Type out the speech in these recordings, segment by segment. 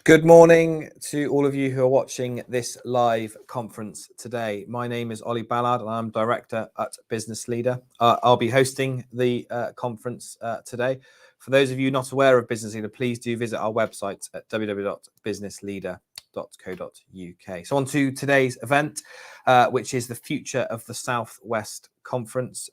Good morning to all of you who are watching this live conference today. My name is Ollie Ballard and I'm Director at Business Leader. I'll be hosting the conference today. For those of you not aware of Business Leader, please do visit our website at www.businessleader.co.uk. So on to today's event, which is the Future of the Southwest Conference.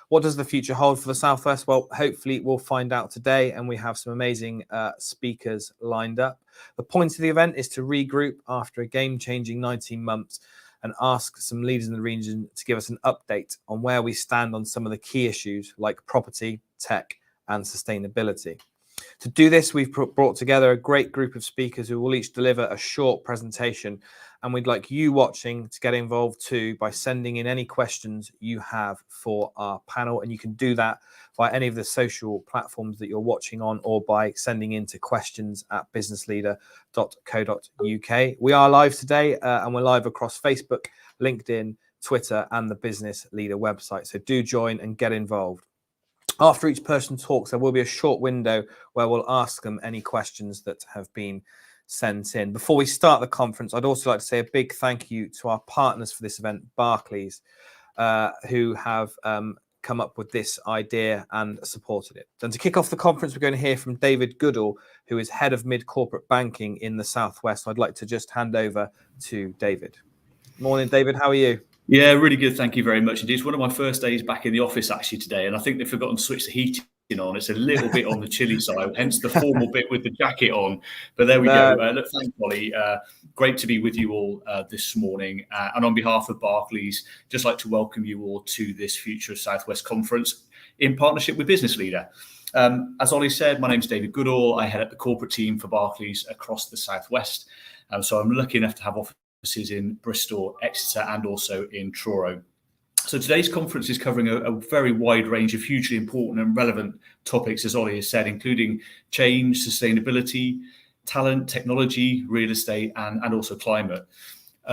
What does the future hold for the Southwest? Well, hopefully we'll find out today, and we have some amazing speakers lined up. The point of the event is to regroup after a game-changing 19 months and ask some leaders in the region to give us an update on where we stand on some of the key issues like property, tech, and sustainability. To do this, we've brought together a great group of speakers who will each deliver a short presentation, and we'd like you watching to get involved too by sending in any questions you have for our panel, and you can do that via any of the social platforms that you're watching on or by sending in to questions@businessleader.co.uk. We are live today and we're live across Facebook, LinkedIn, Twitter and the Business Leader website, so do join and get involved. After each person talks, there will be a short window where we'll ask them any questions that have been sent in. Before we start the conference, I'd also like to say a big thank you to our partners for this event, Barclays, who have come up with this idea and supported it. And to kick off the conference, we're going to hear from David Goodall, who is Head of Mid-Corporate Banking in the Southwest. I'd like to just hand over to David. Morning, David. How are you? Yeah, really good. Thank you very much indeed. It's one of my first days back in the office actually today, and I think they've forgotten to switch the heating on. It's a little bit on the chilly side, hence the formal bit with the jacket on. But there we go. Look, thanks, Ollie. Great to be with you all this morning. And on behalf of Barclays, just like to welcome you all to this Future of Southwest Conference in partnership with Business Leader. As Ollie said, my name is David Goodall. I head up the corporate team for Barclays across the Southwest. So I'm lucky enough to have offices in Bristol, Exeter, and also in Truro. So today's conference is covering a very wide range of hugely important and relevant topics, as Ollie has said, including change, sustainability, talent, technology, real estate, and also climate.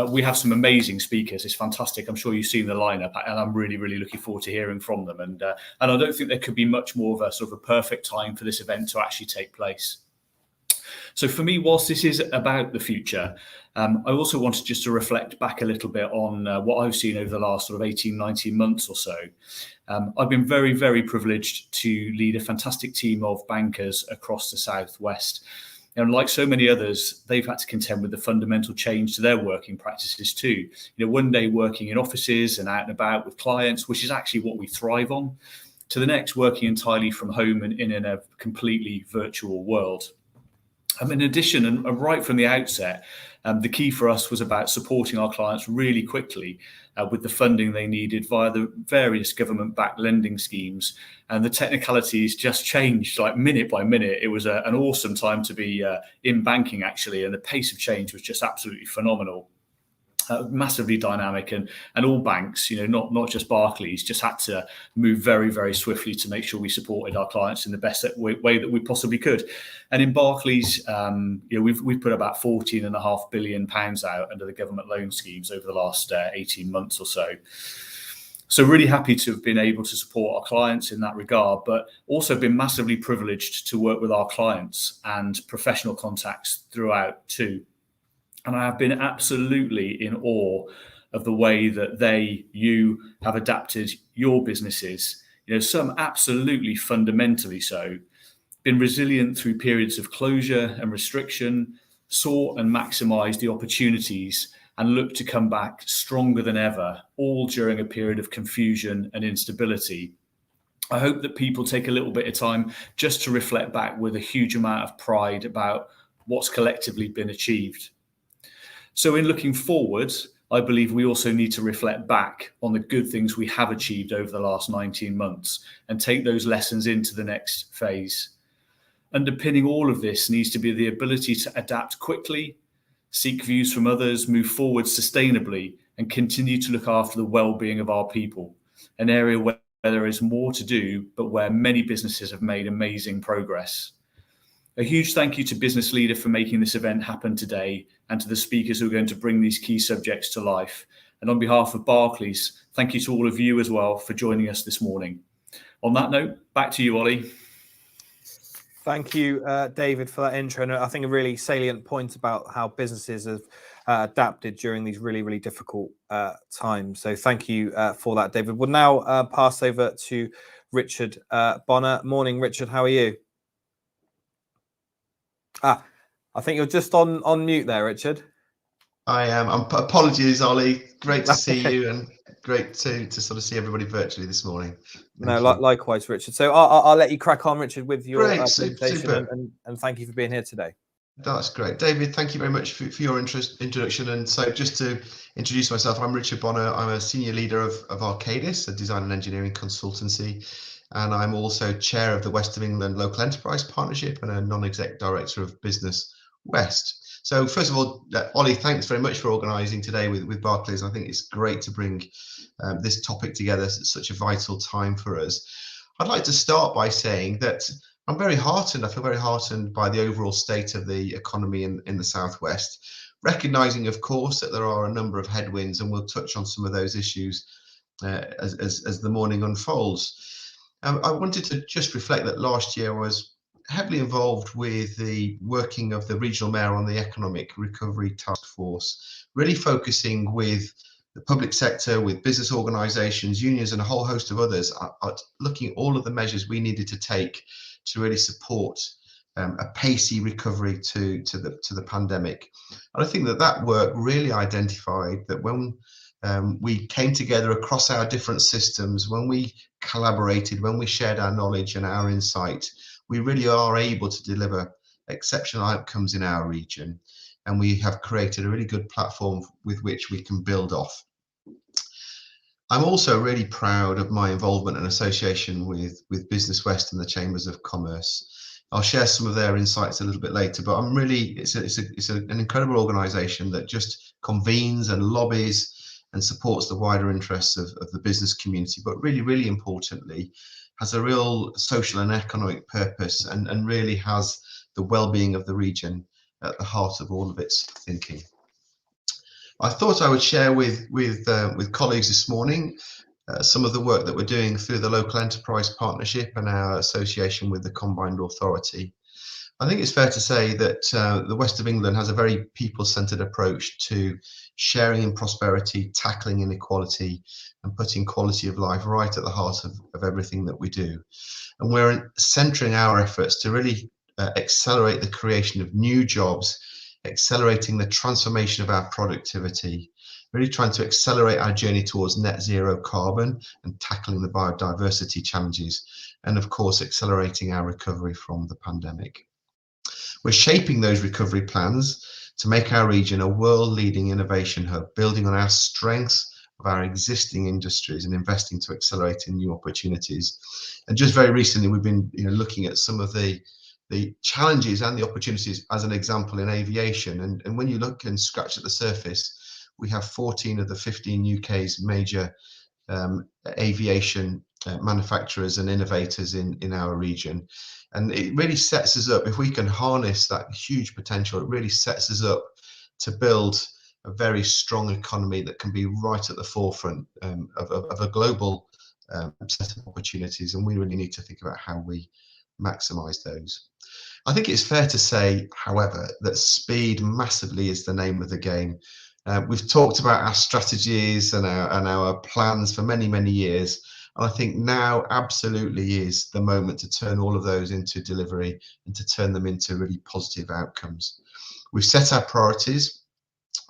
We have some amazing speakers. It's fantastic. I'm sure you've seen the lineup, and I'm really, really looking forward to hearing from them. And I don't think there could be much more of a sort of a perfect time for this event to actually take place. So for me, whilst this is about the future, I also wanted just to reflect back a little bit on what I've seen over the last sort of 18, 19 months or so. I've been very, very privileged to lead a fantastic team of bankers across the Southwest. And like so many others, they've had to contend with the fundamental change to their working practices too. One day working in offices and out and about with clients, which is actually what we thrive on, to the next working entirely from home and in a completely virtual world. In addition, and right from the outset, the key for us was about supporting our clients really quickly with the funding they needed via the various government-backed lending schemes. And the technicalities just changed like minute by minute. It was an awesome time to be in banking, actually, and the pace of change was just absolutely phenomenal. Massively dynamic, and all banks, not just Barclays, just had to move very, very swiftly to make sure we supported our clients in the best way that we possibly could. And in Barclays, we've put about £14.5 billion out under the government loan schemes over the last 18 months or so. So really happy to have been able to support our clients in that regard, but also been massively privileged to work with our clients and professional contacts throughout too. And I have been absolutely in awe of the way that you have adapted your businesses, some absolutely fundamentally so, been resilient through periods of closure and restriction, sought and maximised the opportunities and looked to come back stronger than ever, all during a period of confusion and instability. I hope that people take a little bit of time just to reflect back with a huge amount of pride about what's collectively been achieved. So in looking forward, I believe we also need to reflect back on the good things we have achieved over the last 19 months and take those lessons into the next phase. Underpinning all of this needs to be the ability to adapt quickly, seek views from others, move forward sustainably, and continue to look after the well-being of our people, an area where there is more to do, but where many businesses have made amazing progress. A huge thank you to Business Leader for making this event happen today, and to the speakers who are going to bring these key subjects to life. And on behalf of Barclays, thank you to all of you as well for joining us this morning. On that note, back to you, Ollie. Thank you, David, for that intro. And I think a really salient point about how businesses have adapted during these really, really difficult times. So thank you for that, David. We'll now pass over to Richard Bonner. Morning, Richard. How are you? I think you're just on mute there, Richard. I am. Apologies, Ollie. Great to see you, and great to sort of see everybody virtually this morning. Likewise, Richard. So I'll let you crack on, Richard, with your presentation, and thank you for being here today. That's great, David. Thank you very much for your introduction. And so, just to introduce myself, I'm Richard Bonner. I'm a senior leader of Arcadis, a design and engineering consultancy, and I'm also chair of the West of England Local Enterprise Partnership and a non-exec director of Business West. So first of all, Ollie, thanks very much for organising today with Barclays. I think it's great to bring this topic together at such a vital time for us. I'd like to start by saying that I'm very heartened. I feel very heartened by the overall state of the economy in the Southwest, recognising, of course, that there are a number of headwinds, and we'll touch on some of those issues as the morning unfolds. I wanted to just reflect that last year I was heavily involved with the working of the regional mayor on the economic recovery task force, really focusing with the public sector, with business organisations, unions, and a whole host of others at looking at all of the measures we needed to take to really support a pacey recovery to the pandemic. And I think that work really identified that when we came together across our different systems, when we collaborated, when we shared our knowledge and our insight, we really are able to deliver exceptional outcomes in our region, and we have created a really good platform with which we can build off. I'm also really proud of my involvement and association with Business West and the Chambers of Commerce. I'll share some of their insights a little bit later, but I'm really, it's an incredible organisation that just convenes and lobbies and supports the wider interests of the business community, but really, really importantly, has a real social and economic purpose, and really has the well-being of the region at the heart of all of its thinking. I thought I would share with colleagues this morning some of the work that we're doing through the Local Enterprise Partnership and our association with the Combined Authority. I think it's fair to say that the West of England has a very people-centred approach to sharing in prosperity, tackling inequality, and putting quality of life right at the heart of everything that we do. And we're centering our efforts to really accelerate the creation of new jobs, accelerating the transformation of our productivity, really trying to accelerate our journey towards net zero carbon and tackling the biodiversity challenges, and of course, accelerating our recovery from the pandemic. We're shaping those recovery plans to make our region a world-leading innovation hub, building on our strengths of our existing industries and investing to accelerate in new opportunities. And just very recently, we've been looking at some of the challenges and the opportunities as an example in aviation. And when you look and scratch at the surface, we have 14 of the 15 UK's major aviation manufacturers and innovators in our region. And it really sets us up, if we can harness that huge potential, it really sets us up to build a very strong economy that can be right at the forefront of a global set of opportunities. And we really need to think about how we maximise those. I think it's fair to say, however, that speed massively is the name of the game. We've talked about our strategies and our plans for many, many years. And I think now absolutely is the moment to turn all of those into delivery and to turn them into really positive outcomes. We've set our priorities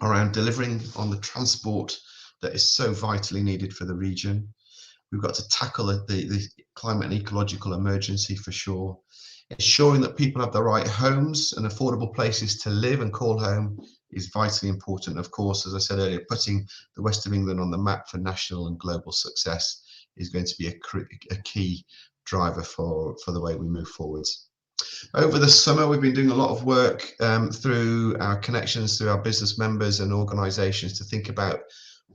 around delivering on the transport that is so vitally needed for the region. We've got to tackle the climate and ecological emergency for sure. Ensuring that people have the right homes and affordable places to live and call home is vitally important. Of course, as I said earlier, putting the West of England on the map for national and global success is going to be a key driver for the way we move forwards. Over the summer, we've been doing a lot of work through our connections, through our business members and organisations to think about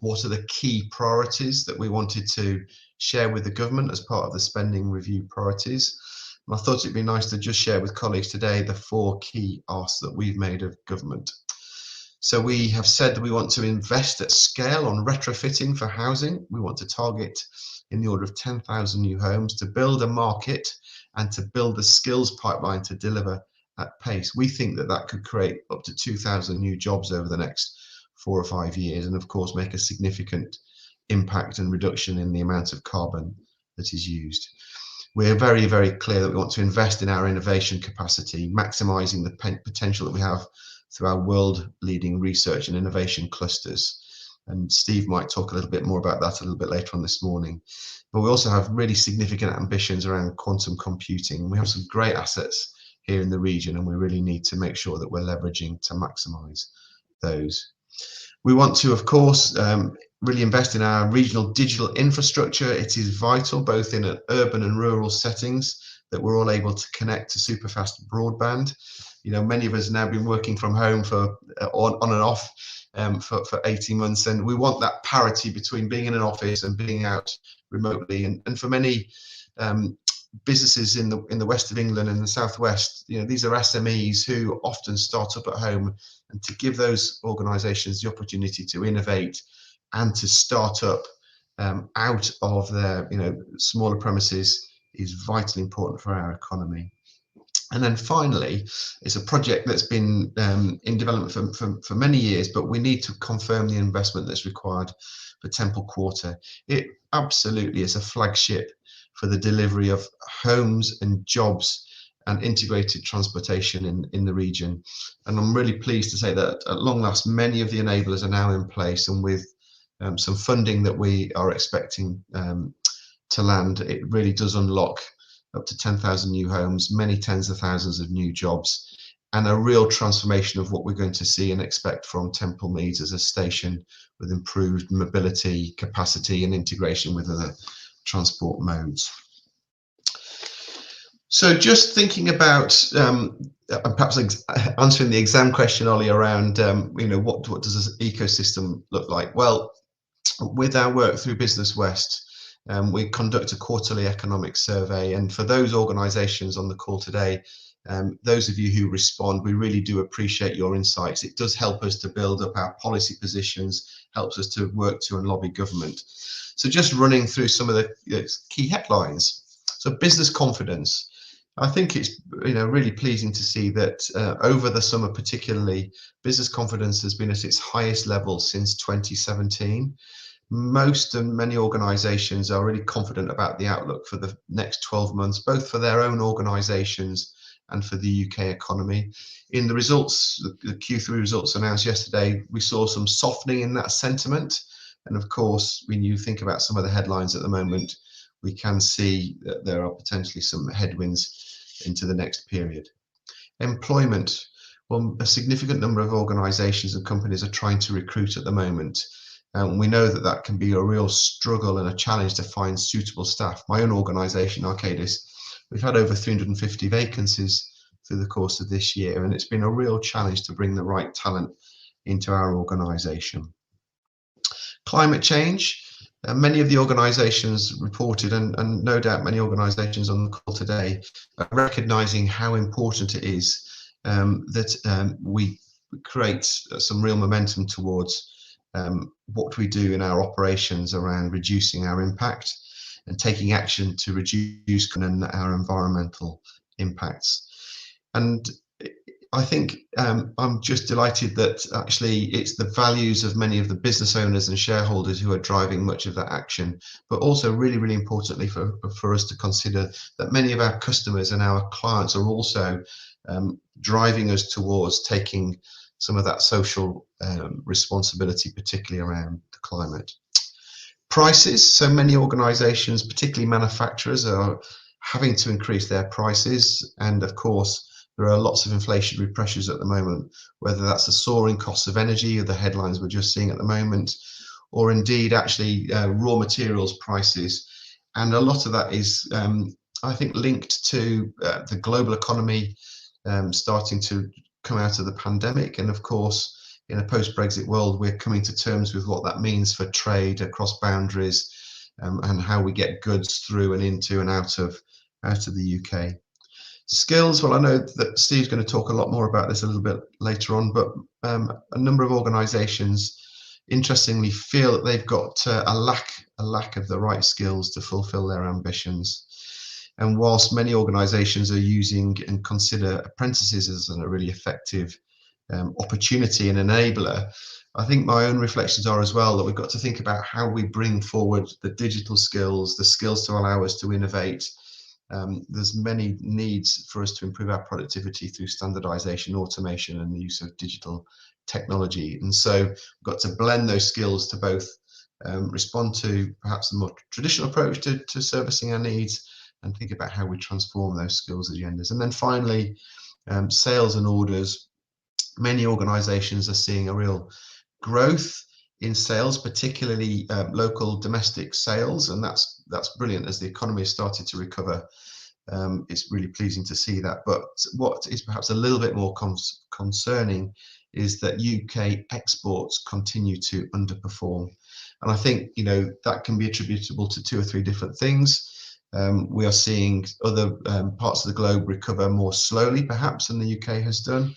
what are the key priorities that we wanted to share with the government as part of the spending review priorities. And I thought it'd be nice to just share with colleagues today the 4 key asks that we've made of government. So we have said that we want to invest at scale on retrofitting for housing. We want to target in the order of 10,000 new homes to build a market and to build the skills pipeline to deliver at pace. We think that that could create up to 2,000 new jobs over the next 4 or 5 years, and of course make a significant impact and reduction in the amount of carbon that is used. We're very, very clear that we want to invest in our innovation capacity, maximising the potential that we have through our world-leading research and innovation clusters. And Steve might talk a little bit more about that a little bit later on this morning. But we also have really significant ambitions around quantum computing. We have some great assets here in the region, and we really need to make sure that we're leveraging to maximise those. We want to, of course, really invest in our regional digital infrastructure. It is vital, both in urban and rural settings, that we're all able to connect to super fast broadband. You know, many of us have now been working from home for on and off for 18 months, and we want that parity between being in an office and being out remotely. And for many businesses in the west of England and the southwest, you know, these are SMEs who often start up at home, and to give those organisations the opportunity to innovate and to start up out of their, you know, smaller premises is vitally important for our economy. And then finally, it's a project that's been in development for many years, but we need to confirm the investment that's required for Temple Quarter. It absolutely is a flagship for the delivery of homes and jobs and integrated transportation in the region. And I'm really pleased to say that at long last, many of the enablers are now in place, and with some funding that we are expecting to land, it really does unlock up to 10,000 new homes, many tens of thousands of new jobs, and a real transformation of what we're going to see and expect from Temple Meads as a station with improved mobility, capacity and integration with other transport modes. So just thinking about perhaps answering the exam question, Ollie, around you know, what does this ecosystem look like? Well, with our work through Business West, we conduct a quarterly economic survey, and for those organisations on the call today, those of you who respond, we really do appreciate your insights. It does help us to build up our policy positions, helps us to work to and lobby government. So just running through some of the key headlines. So business confidence. I think it's, you know, really pleasing to see that over the summer particularly, business confidence has been at its highest level since 2017. Most and many organisations are really confident about the outlook for the next 12 months, both for their own organisations and for the UK economy. In the results, the Q3 results announced yesterday, we saw some softening in that sentiment. And of course, when you think about some of the headlines at the moment, we can see that there are potentially some headwinds into the next period. Employment. Well, a significant number of organisations and companies are trying to recruit at the moment. And we know that that can be a real struggle and a challenge to find suitable staff. My own organisation, Arcadis, we've had over 350 vacancies through the course of this year, and it's been a real challenge to bring the right talent into our organisation. Climate change. Many of the organisations reported, and no doubt many organisations on the call today, are recognising how important it is that we create some real momentum towards what we do in our operations around reducing our impact and taking action to reduce our environmental impacts. And I think I'm just delighted that actually it's the values of many of the business owners and shareholders who are driving much of that action, but also really, really importantly for us to consider that many of our customers and our clients are also driving us towards taking some of that social responsibility, particularly around the climate. Prices. So many organisations, particularly manufacturers, are having to increase their prices, and of course there are lots of inflationary pressures at the moment, whether that's the soaring costs of energy or the headlines we're just seeing at the moment, or indeed actually raw materials prices. And a lot of that is, I think, linked to the global economy starting to come out of the pandemic. And of course, in a post-Brexit world, we're coming to terms with what that means for trade across boundaries and how we get goods through and into and out of the UK. Skills, well, I know that Steve's going to talk a lot more about this a little bit later on, but a number of organisations, interestingly, feel that they've got a lack of the right skills to fulfil their ambitions. And whilst many organisations are using and consider apprentices as a really effective opportunity and enabler, I think my own reflections are as well that we've got to think about how we bring forward the digital skills, the skills to allow us to innovate. There's many needs for us to improve our productivity through standardization, automation, and the use of digital technology. And so we've got to blend those skills to both respond to perhaps a more traditional approach to servicing our needs and think about how we transform those skills agendas. And then finally, sales and orders. Many organizations are seeing a real growth in sales, particularly local domestic sales, and that's brilliant as the economy has started to recover. It's really pleasing to see that. But what is perhaps a little bit more concerning is that UK exports continue to underperform, and I think that can be attributable to 2 or 3 different things. We are seeing other parts of the globe recover more slowly, perhaps, than the UK has done.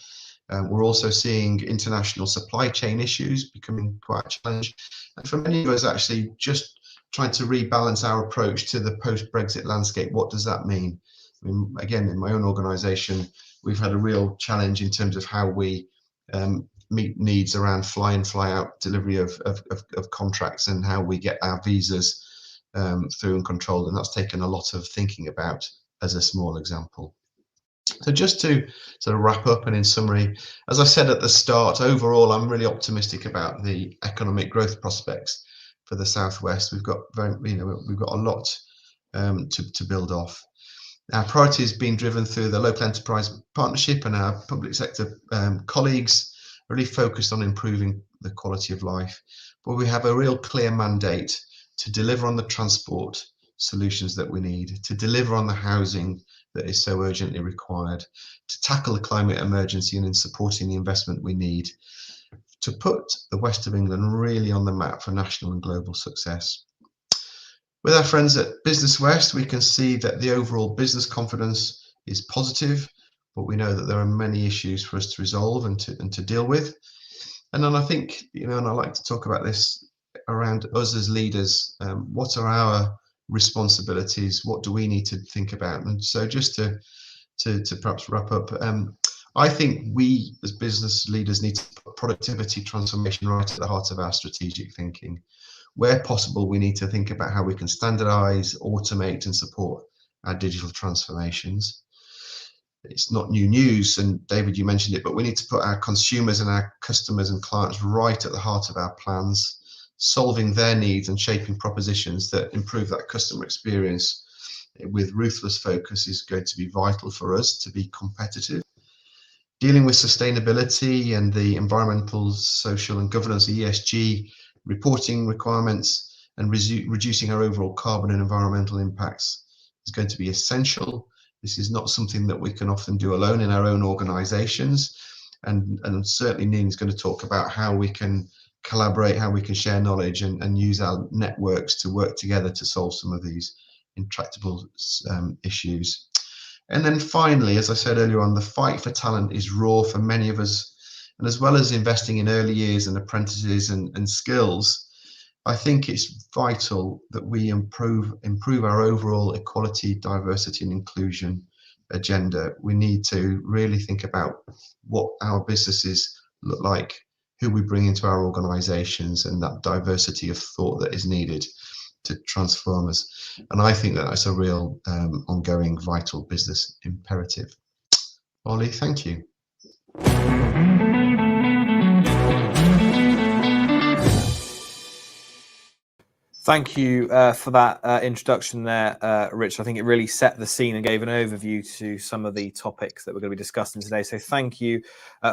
We're also seeing international supply chain issues becoming quite a challenge. And for many of us, actually, just trying to rebalance our approach to the post-Brexit landscape, what does that mean? I mean, again, in my own organisation, we've had a real challenge in terms of how we meet needs around fly-in, fly-out delivery of contracts and how we get our visas through and controlled. And that's taken a lot of thinking about as a small example. So just to sort of wrap up and in summary, as I said at the start, overall, I'm really optimistic about the economic growth prospects for the Southwest. We've got we've got a lot to build off. Our priority is being driven through the local enterprise partnership, and our public sector colleagues are really focused on improving the quality of life. But we have a real clear mandate to deliver on the transport solutions that we need, to deliver on the housing that is so urgently required, to tackle the climate emergency and in supporting the investment we need, to put the West of England really on the map for national and global success. With our friends at Business West, we can see that the overall business confidence is positive, but we know that there are many issues for us to resolve and to deal with. And then I think, and I like to talk about this around us as leaders. What are our responsibilities? What do we need to think about? And so just to perhaps wrap up, I think we as business leaders need to put productivity transformation right at the heart of our strategic thinking. Where possible, we need to think about how we can standardize, automate, and support our digital transformations. It's not new news, and David, you mentioned it, but we need to put our consumers and our customers and clients right at the heart of our plans, solving their needs and shaping propositions that improve that customer experience with ruthless focus is going to be vital for us to be competitive. Dealing with sustainability and the environmental, social, and governance, ESG reporting requirements, and reducing our overall carbon and environmental impacts is going to be essential. This is not something that we can often do alone in our own organizations. And certainly Nina's going to talk about how we can collaborate, how we can share knowledge and use our networks to work together to solve some of these intractable issues. And then finally, as I said earlier on, the fight for talent is raw for many of us. And as well as investing in early years and apprentices and skills, I think it's vital that we improve our overall equality, diversity and inclusion agenda. We need to really think about what our businesses look like, who we bring into our organizations, and that diversity of thought that is needed to transform us. And I think that that's a real ongoing vital business imperative. Ollie, thank you. Thank you for that introduction there, Rich. I think it really set the scene and gave an overview to some of the topics that we're going to be discussing today. So thank you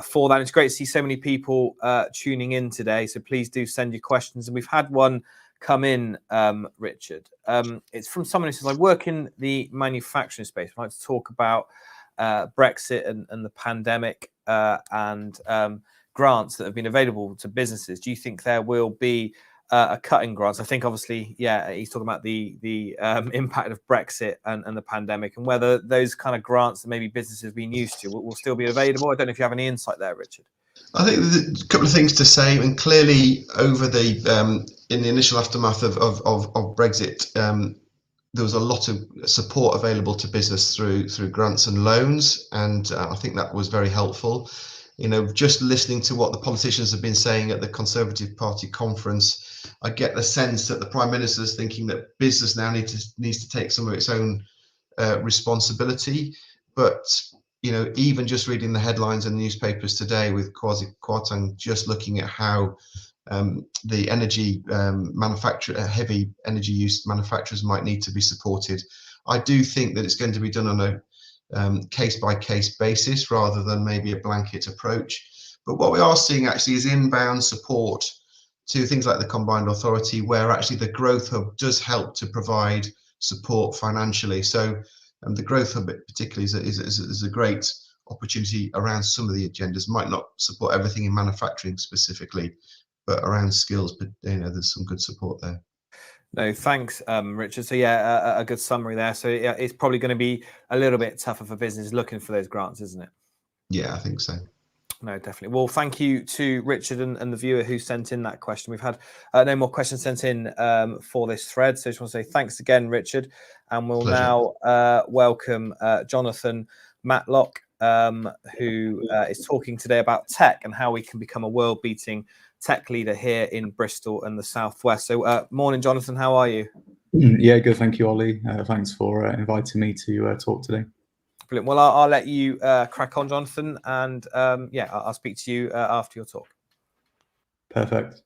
for that. It's great to see so many people tuning in today. So please do send your questions. And we've had one come in, Richard. It's from someone who says, I work in the manufacturing space. I'd like to talk about Brexit and the pandemic and grants that have been available to businesses. Do you think there will be are cutting grants. I think obviously, yeah, he's talking about the impact of Brexit and the pandemic, and whether those kind of grants that maybe businesses have been used to will still be available. I don't know if you have any insight there, Richard. I think there's a couple of things to say, and clearly over the in the initial aftermath of Brexit, there was a lot of support available to business through grants and loans, and I think that was very helpful. You know, just listening to what the politicians have been saying at the Conservative Party conference, I get the sense that the Prime Minister is thinking that business now needs to take some of its own responsibility. But you know, even just reading the headlines in the newspapers today with Kwasi Kwarteng just looking at how the energy heavy energy use manufacturers might need to be supported, I do think that it's going to be done on a case-by-case basis rather than maybe a blanket approach. But what we are seeing actually is inbound support to things like the Combined Authority, where actually the Growth Hub does help to provide support financially. So the Growth Hub particularly is a great opportunity around some of the agendas. Might not support everything in manufacturing specifically, but around skills, but you know, there's some good support there. No, thanks, Richard. So yeah, a good summary there. So yeah, it's probably going to be a little bit tougher for business looking for those grants, isn't it? Yeah, I think so. No, definitely. Well, thank you to Richard and the viewer who sent in that question. We've had no more questions sent in for this thread. So I just want to say thanks again, Richard. And we'll Pleasure. now welcome Johnathan Matlock, who is talking today about tech and how we can become a world-beating tech leader here in Bristol and the Southwest. So morning, Johnathan. How are you? Yeah, good. Thank you, Ollie. Thanks for inviting me to talk today. Brilliant. Well, I'll let you crack on, Johnathan, and yeah, I'll speak to you after your talk. Perfect.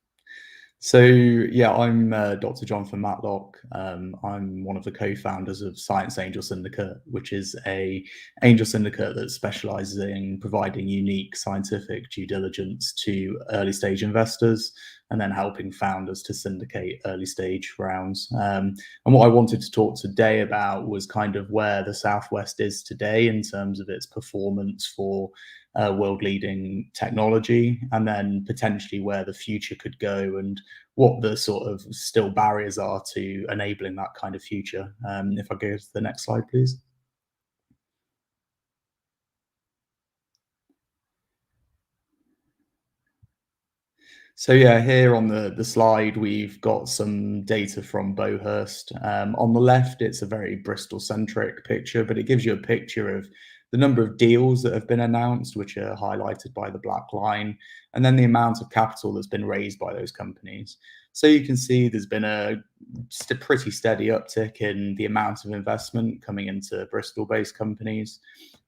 So yeah, I'm Dr. Johnathan Matlock. I'm one of the co-founders of Science Angel Syndicate, which is a angel syndicate that specializes in providing unique scientific due diligence to early stage investors and then helping founders to syndicate early stage rounds. And what I wanted to talk today about was kind of where the Southwest is today in terms of its performance for world-leading technology, and then potentially where the future could go and what the sort of still barriers are to enabling that kind of future. If I go to the next slide, please. So yeah, here on the slide, we've got some data from Boettcher. On the left, it's a very Bristol-centric picture, but it gives you a picture of the number of deals that have been announced, which are highlighted by the black line, and then the amount of capital that's been raised by those companies. So you can see there's been just a pretty steady uptick in the amount of investment coming into Bristol-based companies.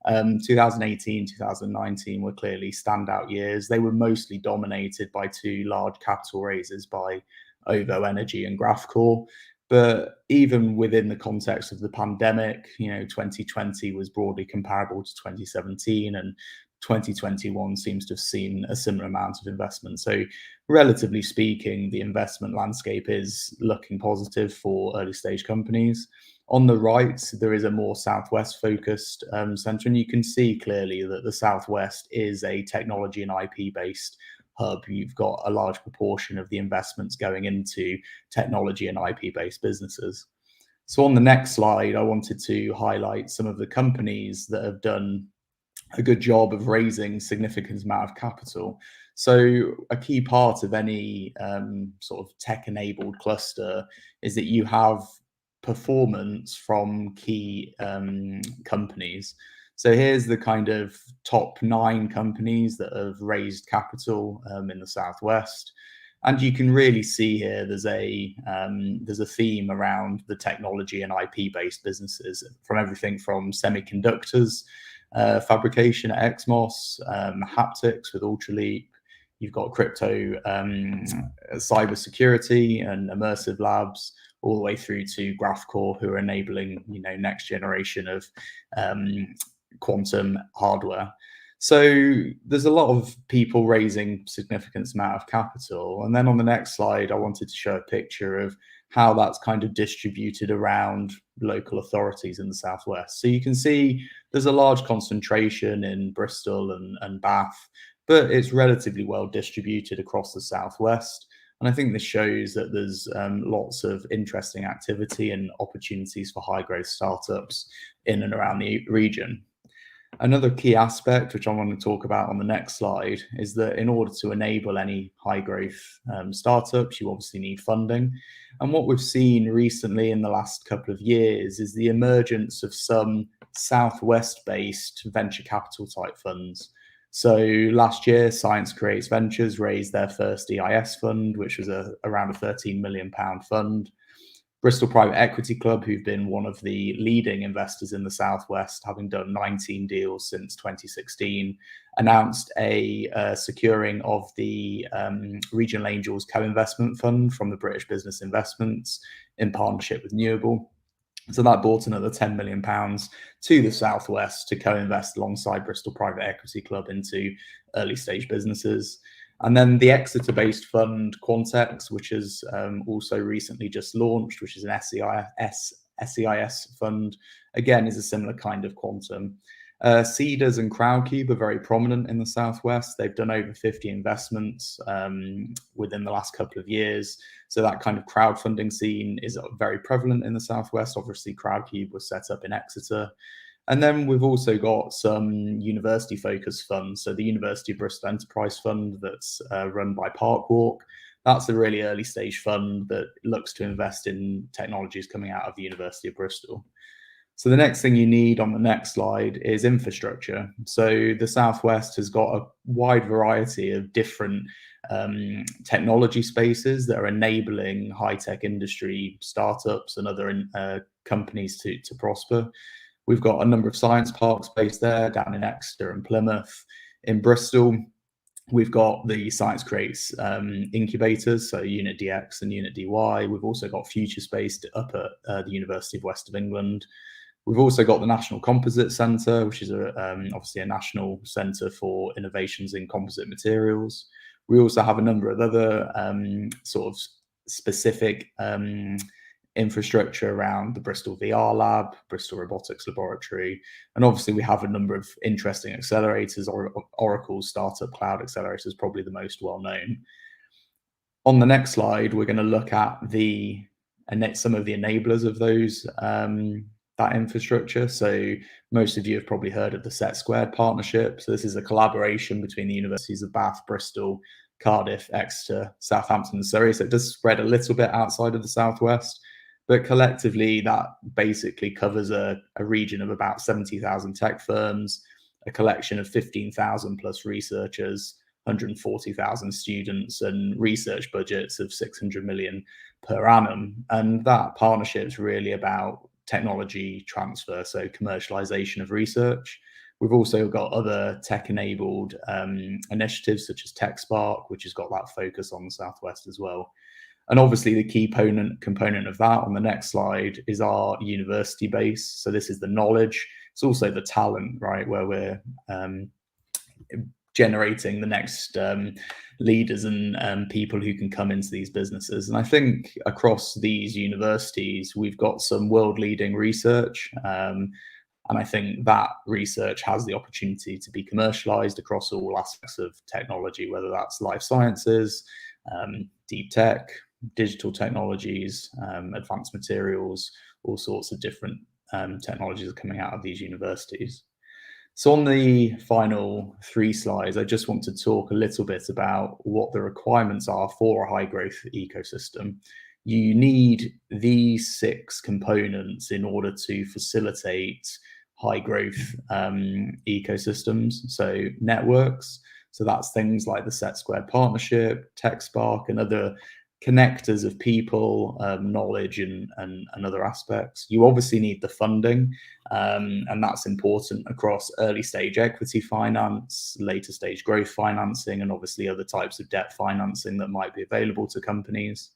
2018, 2019 were clearly standout years. They were mostly dominated by two large capital raises by OVO Energy and Graphcore. But even within the context of the pandemic, you know, 2020 was broadly comparable to 2017, and 2021 seems to have seen a similar amount of investment. So relatively speaking, the investment landscape is looking positive for early stage companies. On the right, there is a more Southwest focused centre, and you can see clearly that the Southwest is a technology and IP based hub. You've got a large proportion of the investments going into technology and IP based businesses. So on the next slide, I wanted to highlight some of the companies that have done a good job of raising significant amount of capital. So a key part of any sort of tech-enabled cluster is that you have performance from key companies. So here's the kind of top 9 companies that have raised capital in the Southwest. And you can really see here there's a theme around the technology and IP-based businesses, from everything from semiconductors, fabrication at Exmos, haptics with Ultraleap. You've got crypto, cybersecurity and immersive labs, all the way through to Graphcore, who are enabling, you know, next generation of quantum hardware. So there's a lot of people raising significant amount of capital. And then on the next slide, I wanted to show a picture of how that's kind of distributed around local authorities in the Southwest. So you can see there's a large concentration in Bristol and Bath, but it's relatively well distributed across the Southwest. And I think this shows that there's lots of interesting activity and opportunities for high growth startups in and around the region. Another key aspect, which I want to talk about on the next slide, is that in order to enable any high growth startups, you obviously need funding. And what we've seen recently in the last couple of years is the emergence of some Southwest-based venture capital type funds. So last year, Science Creates Ventures raised their first EIS fund, which was around a £13 million fund. Bristol Private Equity Club, who've been one of the leading investors in the Southwest, having done 19 deals since 2016, announced a securing of the Regional Angels co-investment fund from the British Business Investments in partnership with Newable. So that brought another £10 million to the Southwest to co-invest alongside Bristol Private Equity Club into early stage businesses. And then the Exeter-based fund Quantex, which has also recently just launched, which is an SEIS fund, again, is a similar kind of quantum. Cedars and Crowdcube are very prominent in the Southwest. They've done over 50 investments within the last couple of years. So that kind of crowdfunding scene is very prevalent in the Southwest. Obviously, Crowdcube was set up in Exeter. And then we've also got some university-focused funds. So the University of Bristol Enterprise Fund that's run by Parkwalk. That's a really early stage fund that looks to invest in technologies coming out of the University of Bristol. So the next thing you need on the next slide is infrastructure. So the Southwest has got a wide variety of different technology spaces that are enabling high-tech industry startups and other companies to prosper. We've got a number of science parks based there, down in Exeter and Plymouth. In Bristol, we've got the Science Creates incubators, so Unit DX and Unit DY. We've also got Future Space up at the University of West of England. We've also got the National Composite Centre, which is obviously a national centre for innovations in composite materials. We also have a number of other sort of specific infrastructure around the Bristol VR Lab, Bristol Robotics Laboratory, and obviously we have a number of interesting accelerators. Oracle Startup Cloud Accelerator is probably the most well known. On the next slide, we're going to look at some of the enablers of those that infrastructure. So most of you have probably heard of the Set Squared partnership. So this is a collaboration between the universities of Bath, Bristol, Cardiff, Exeter, Southampton, and Surrey. So it does spread a little bit outside of the Southwest. But collectively, that basically covers a region of about 70,000 tech firms, a collection of 15,000 plus researchers, 140,000 students, and research budgets of 600 million per annum. And that partnership is really about technology transfer, so commercialization of research. We've also got other tech-enabled initiatives such as TechSpark, which has got that focus on the Southwest as well. And obviously the key component of that on the next slide is our university base. So this is the knowledge. It's also the talent, right, where we're generating the next leaders and people who can come into these businesses. And I think across these universities, we've got some world-leading research. And I think that research has the opportunity to be commercialized across all aspects of technology, whether that's life sciences, deep tech, digital technologies, advanced materials, all sorts of different technologies are coming out of these universities. So on the final 3 slides, I just want to talk a little bit about what the requirements are for a high growth ecosystem. You need these 6 components in order to facilitate high growth ecosystems. So networks, so that's things like the Set Squared partnership, TechSpark, and other connectors of people, knowledge, and other aspects. You obviously need the funding, and that's important across early stage equity finance, later stage growth financing, and obviously other types of debt financing that might be available to companies.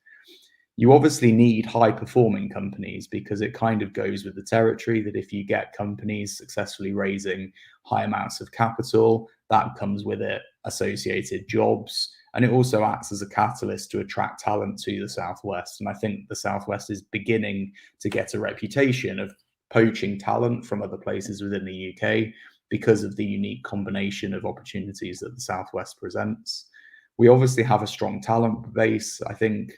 You obviously need high performing companies, because it kind of goes with the territory that if you get companies successfully raising high amounts of capital, that comes with it associated jobs. And it also acts as a catalyst to attract talent to the Southwest. And I think the Southwest is beginning to get a reputation of poaching talent from other places within the UK because of the unique combination of opportunities that the Southwest presents. We obviously have a strong talent base. I think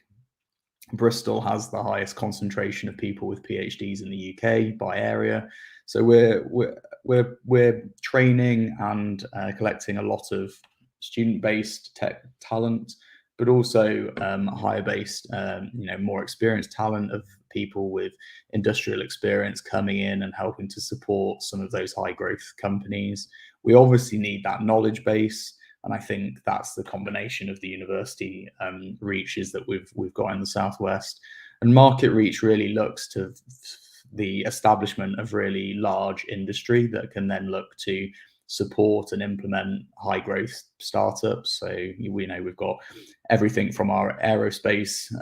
Bristol has the highest concentration of people with PhDs in the UK by area. So we're training and collecting a lot of student-based tech talent, but also higher-based, more experienced talent of people with industrial experience coming in and helping to support some of those high-growth companies. We obviously need that knowledge base. And I think that's the combination of the university reaches that we've got in the Southwest. And market reach really looks to the establishment of really large industry that can then look to support and implement high growth startups. So we've got everything from our aerospace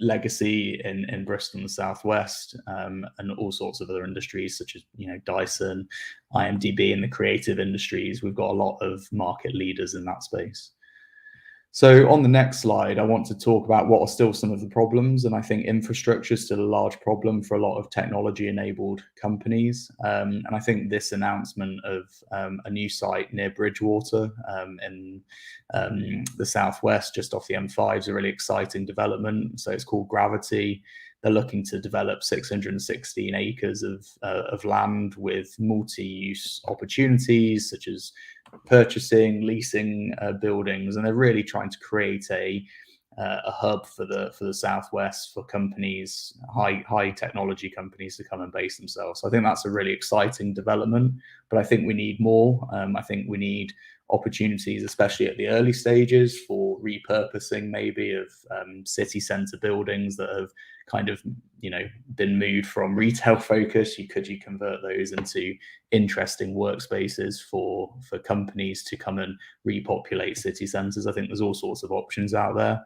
legacy in Bristol and the Southwest, and all sorts of other industries such as Dyson, IMDb, and the creative industries. We've got a lot of market leaders in that space. So on the next slide, I want to talk about what are still some of the problems. And I think infrastructure is still a large problem for a lot of technology-enabled companies. And I think this announcement of a new site near Bridgewater in the Southwest, just off the M5, is a really exciting development. So it's called Gravity. They're looking to develop 616 acres of land with multi-use opportunities, such as purchasing, leasing buildings, and they're really trying to create a hub for the Southwest for companies, high technology companies, to come and base themselves. So I think that's a really exciting development, but I think we need more. I think we need opportunities, especially at the early stages, for repurposing maybe of city centre buildings that have kind of been moved from retail focus. Could you convert those into interesting workspaces for companies to come and repopulate city centres? I think there's all sorts of options out there.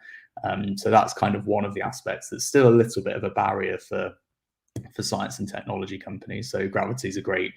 So that's kind of one of the aspects that's still a little bit of a barrier for science and technology companies. So Gravity is a great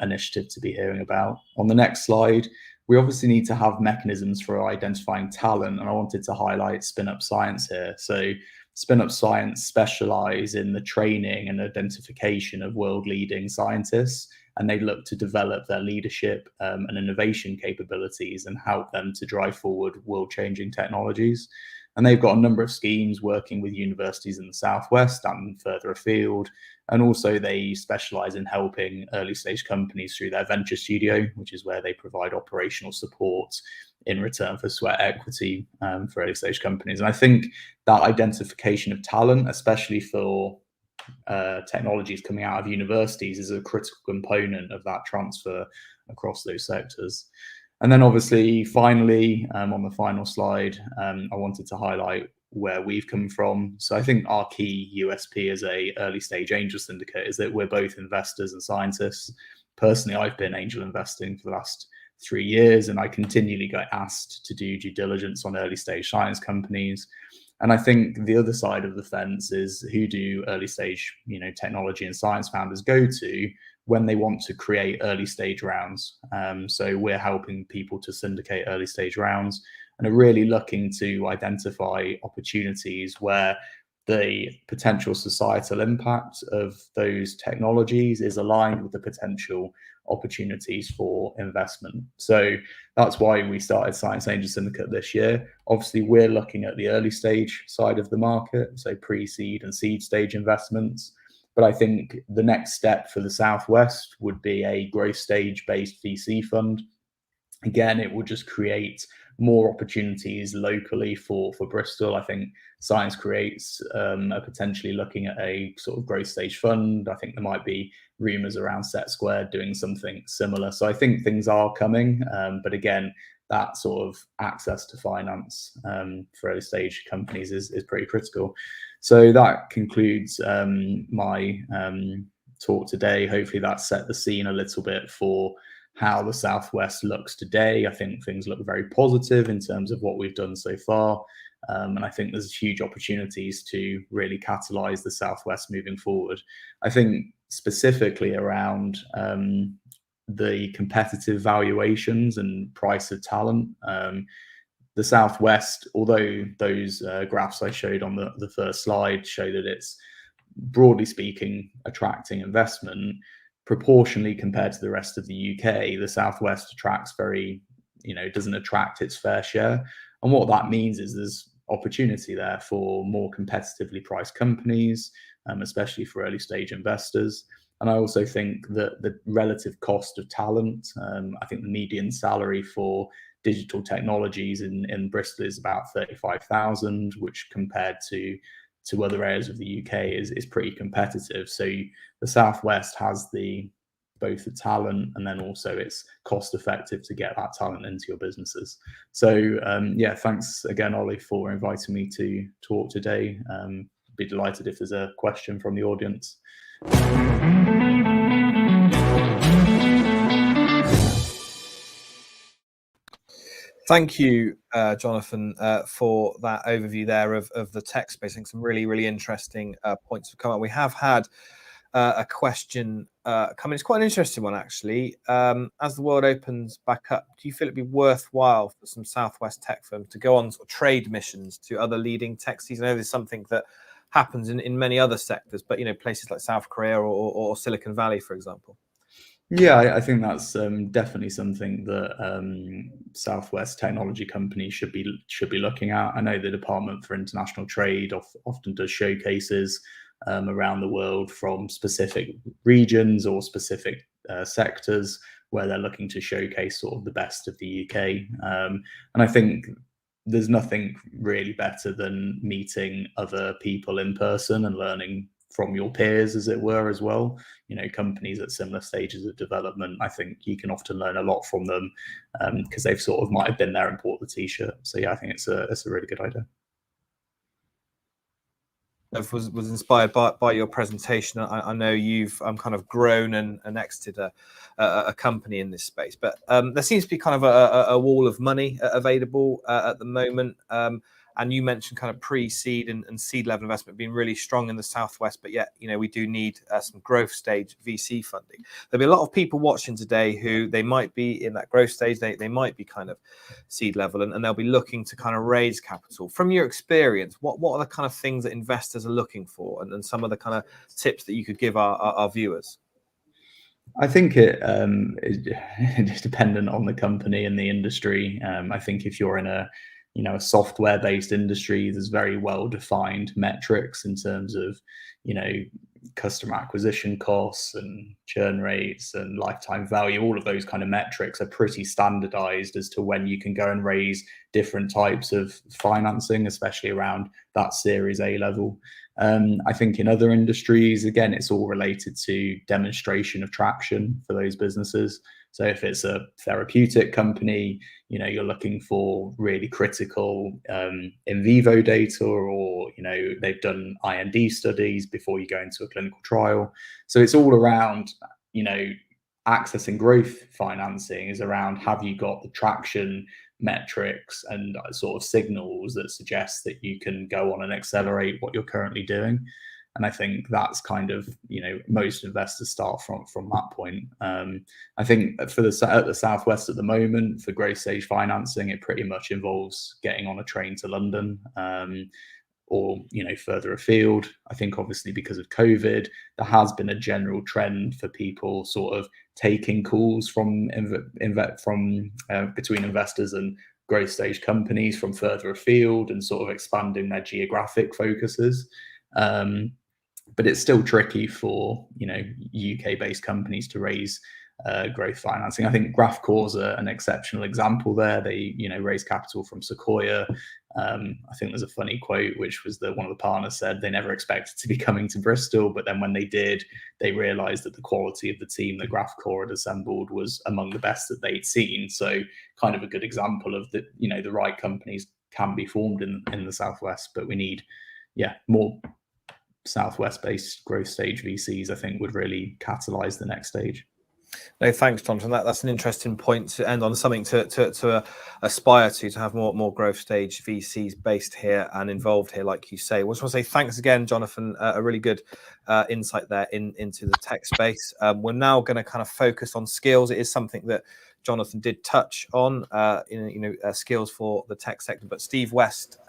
initiative to be hearing about. On the next slide, we obviously need to have mechanisms for identifying talent, and I wanted to highlight Spin Up Science here. So Spin Up Science specialize in the training and identification of world-leading scientists, and they look to develop their leadership and innovation capabilities and help them to drive forward world-changing technologies. And they've got a number of schemes working with universities in the Southwest and further afield. And also they specialize in helping early stage companies through their venture studio, which is where they provide operational support in return for sweat equity for early stage companies. And I think that identification of talent, especially for technologies coming out of universities, is a critical component of that transfer across those sectors. And then obviously, finally, on the final slide, I wanted to highlight where we've come from. So I think our key USP as a early stage angel syndicate is that we're both investors and scientists. Personally, I've been angel investing for the last 3 years, and I continually get asked to do due diligence on early stage science companies. And I think the other side of the fence is, who do early stage, technology and science founders go to when they want to create early stage rounds? So we're helping people to syndicate early stage rounds and are really looking to identify opportunities where the potential societal impact of those technologies is aligned with the potential opportunities for investment. So that's why we started Science Angel Syndicate this year. Obviously, we're looking at the early stage side of the market, so pre-seed and seed stage investments. But I think the next step for the Southwest would be a growth stage based VC fund. Again, it will just create more opportunities locally for Bristol. I think Science Creates are potentially looking at a sort of growth stage fund. I think there might be rumours around Set Square doing something similar. So I think things are coming. But again, that sort of access to finance for early stage companies is pretty critical. So that concludes my talk today. Hopefully that set the scene a little bit for how the Southwest looks today. I think things look very positive in terms of what we've done so far. And I think there's huge opportunities to really catalyze the Southwest moving forward. I think specifically around the competitive valuations and price of talent. The Southwest, although those graphs I showed on the first slide show that it's, broadly speaking, attracting investment, proportionally compared to the rest of the UK, the Southwest attracts very doesn't attract its fair share. And what that means is there's opportunity there for more competitively priced companies, especially for early stage investors. And I also think that the relative cost of talent, I think the median salary for digital technologies in Bristol is about 35,000, which compared to other areas of the UK is pretty competitive. So the Southwest has both the talent, and then also it's cost effective to get that talent into your businesses. So thanks again, Ollie, for inviting me to talk today. Be delighted if there's a question from the audience. Thank you, Johnathan, for that overview there of the tech space. I think some really, really interesting points have come up. We have had a question come in. It's quite an interesting one, actually. As the world opens back up, do you feel it'd be worthwhile for some Southwest tech firms to go on sort of trade missions to other leading tech cities? I know there's something that happens in many other sectors, but places like South Korea or Silicon Valley, for example. Yeah, I think that's definitely something that Southwest technology companies should be looking at. I know the Department for International Trade often does showcases around the world from specific regions or specific sectors where they're looking to showcase sort of the best of the UK. And I think there's nothing really better than meeting other people in person and learning from your peers, as it were, as well. Companies at similar stages of development, I think you can often learn a lot from them because they've sort of might have been there and bought the t-shirt. So yeah, I think it's a really good idea. I was inspired by your presentation. I know you've kind of grown and exited a company in this space, but there seems to be kind of a wall of money available at the moment. And you mentioned kind of pre-seed and seed level investment being really strong in the Southwest, but yet, we do need some growth stage VC funding. There'll be a lot of people watching today who they might be in that growth stage, they might be kind of seed level, and they'll be looking to kind of raise capital. From your experience, what are the kind of things that investors are looking for, and some of the kind of tips that you could give our viewers? I think it's dependent on the company and the industry. I think if you're in a software-based industry, there's very well-defined metrics in terms of, customer acquisition costs and churn rates and lifetime value. All of those kind of metrics are pretty standardized as to when you can go and raise different types of financing, especially around that Series A level. I think in other industries, again, it's all related to demonstration of traction for those businesses. So if it's a therapeutic company, you're looking for really critical in vivo data, or they've done IND studies before you go into a clinical trial. So it's all around accessing growth financing is around, have you got the traction metrics and sort of signals that suggest that you can go on and accelerate what you're currently doing. And I think that's kind of, most investors start from that point. I think at the Southwest at the moment, for growth stage financing, it pretty much involves getting on a train to London or, further afield. I think obviously because of COVID, there has been a general trend for people sort of taking calls from between investors and growth stage companies from further afield and sort of expanding their geographic focuses. But it's still tricky for UK-based companies to raise growth financing. I think Graphcore is an exceptional example there. They raised capital from Sequoia. I think there's a funny quote, which was that one of the partners said they never expected to be coming to Bristol, but then when they did, they realised that the quality of the team that Graphcore had assembled was among the best that they'd seen. So kind of a good example of the the right companies can be formed in the Southwest, but we need more Southwest-based growth stage VCs, I think, would really catalyze the next stage. No, thanks, Johnathan. That's an interesting point to end on, something to aspire to have more growth stage VCs based here and involved here, like you say. I just want to say thanks again, Johnathan. A really good insight there into the tech space. We're now going to kind of focus on skills. It is something that Johnathan did touch on, skills for the tech sector. But Steve West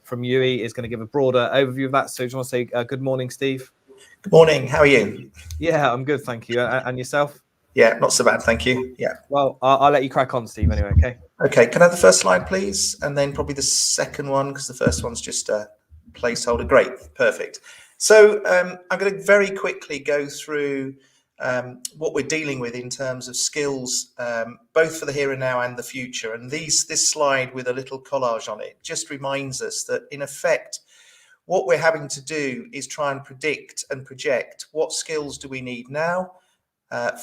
from UE is going to give a broader overview of that. So I just want to say good morning, Steve. Good morning. How are you? Yeah, I'm good, thank you. And yourself? Yeah, not so bad, thank you. Yeah. Well, I'll let you crack on, Steve, anyway, okay? Okay, can I have the first slide, please? And then probably the second one, because the first one's just a placeholder. Great, perfect. So I'm going to very quickly go through what we're dealing with in terms of skills, both for the here and now and the future. And this slide with a little collage on it just reminds us that, in effect, what we're having to do is try and predict and project what skills do we need now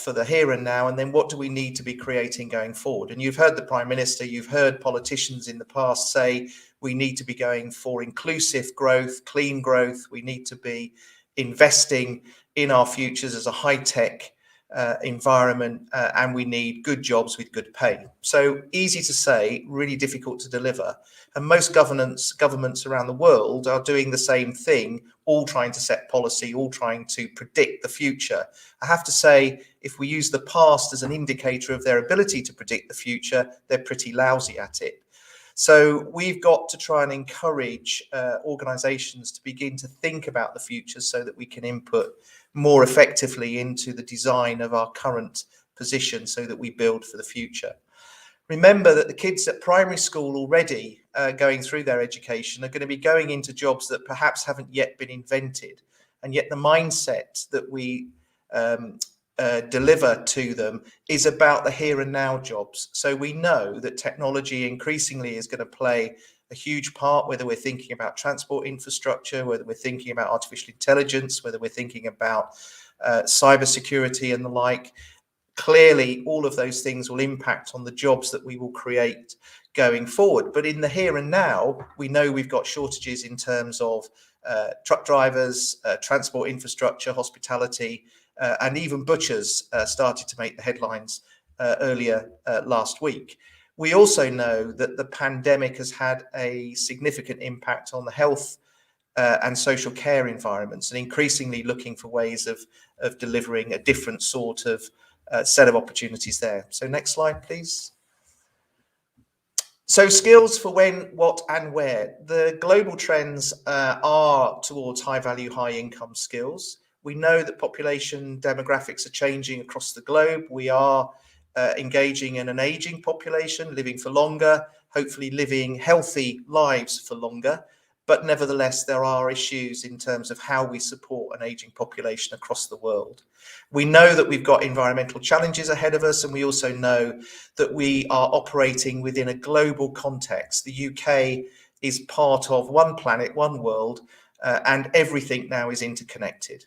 for the here and now, and then what do we need to be creating going forward. And you've heard the Prime Minister, you've heard politicians in the past say we need to be going for inclusive growth, clean growth. We need to be investing in our futures as a high-tech environment, and we need good jobs with good pay. So easy to say, really difficult to deliver. And most governments around the world are doing the same thing, all trying to set policy, all trying to predict the future. I have to say, if we use the past as an indicator of their ability to predict the future, they're pretty lousy at it. So we've got to try and encourage organizations to begin to think about the future so that we can input more effectively into the design of our current position so that we build for the future. Remember that the kids at primary school already going through their education are going to be going into jobs that perhaps haven't yet been invented. And yet the mindset that we deliver to them is about the here and now jobs. So we know that technology increasingly is going to play a huge part, whether we're thinking about transport infrastructure, whether we're thinking about artificial intelligence, whether we're thinking about cybersecurity and the like. Clearly, all of those things will impact on the jobs that we will create going forward. But in the here and now, we know we've got shortages in terms of truck drivers, transport infrastructure, hospitality, and even butchers started to make the headlines earlier last week. We also know that the pandemic has had a significant impact on the health and social care environments, and increasingly looking for ways of delivering a different sort of set of opportunities there. So next slide, please. So skills for when, what, and where. The global trends are towards high value, high income skills. We know that population demographics are changing across the globe. We are engaging in an aging population, living for longer, hopefully living healthy lives for longer. But nevertheless, there are issues in terms of how we support an aging population across the world. We know that we've got environmental challenges ahead of us, and we also know that we are operating within a global context. The UK is part of one planet, one world, and everything now is interconnected.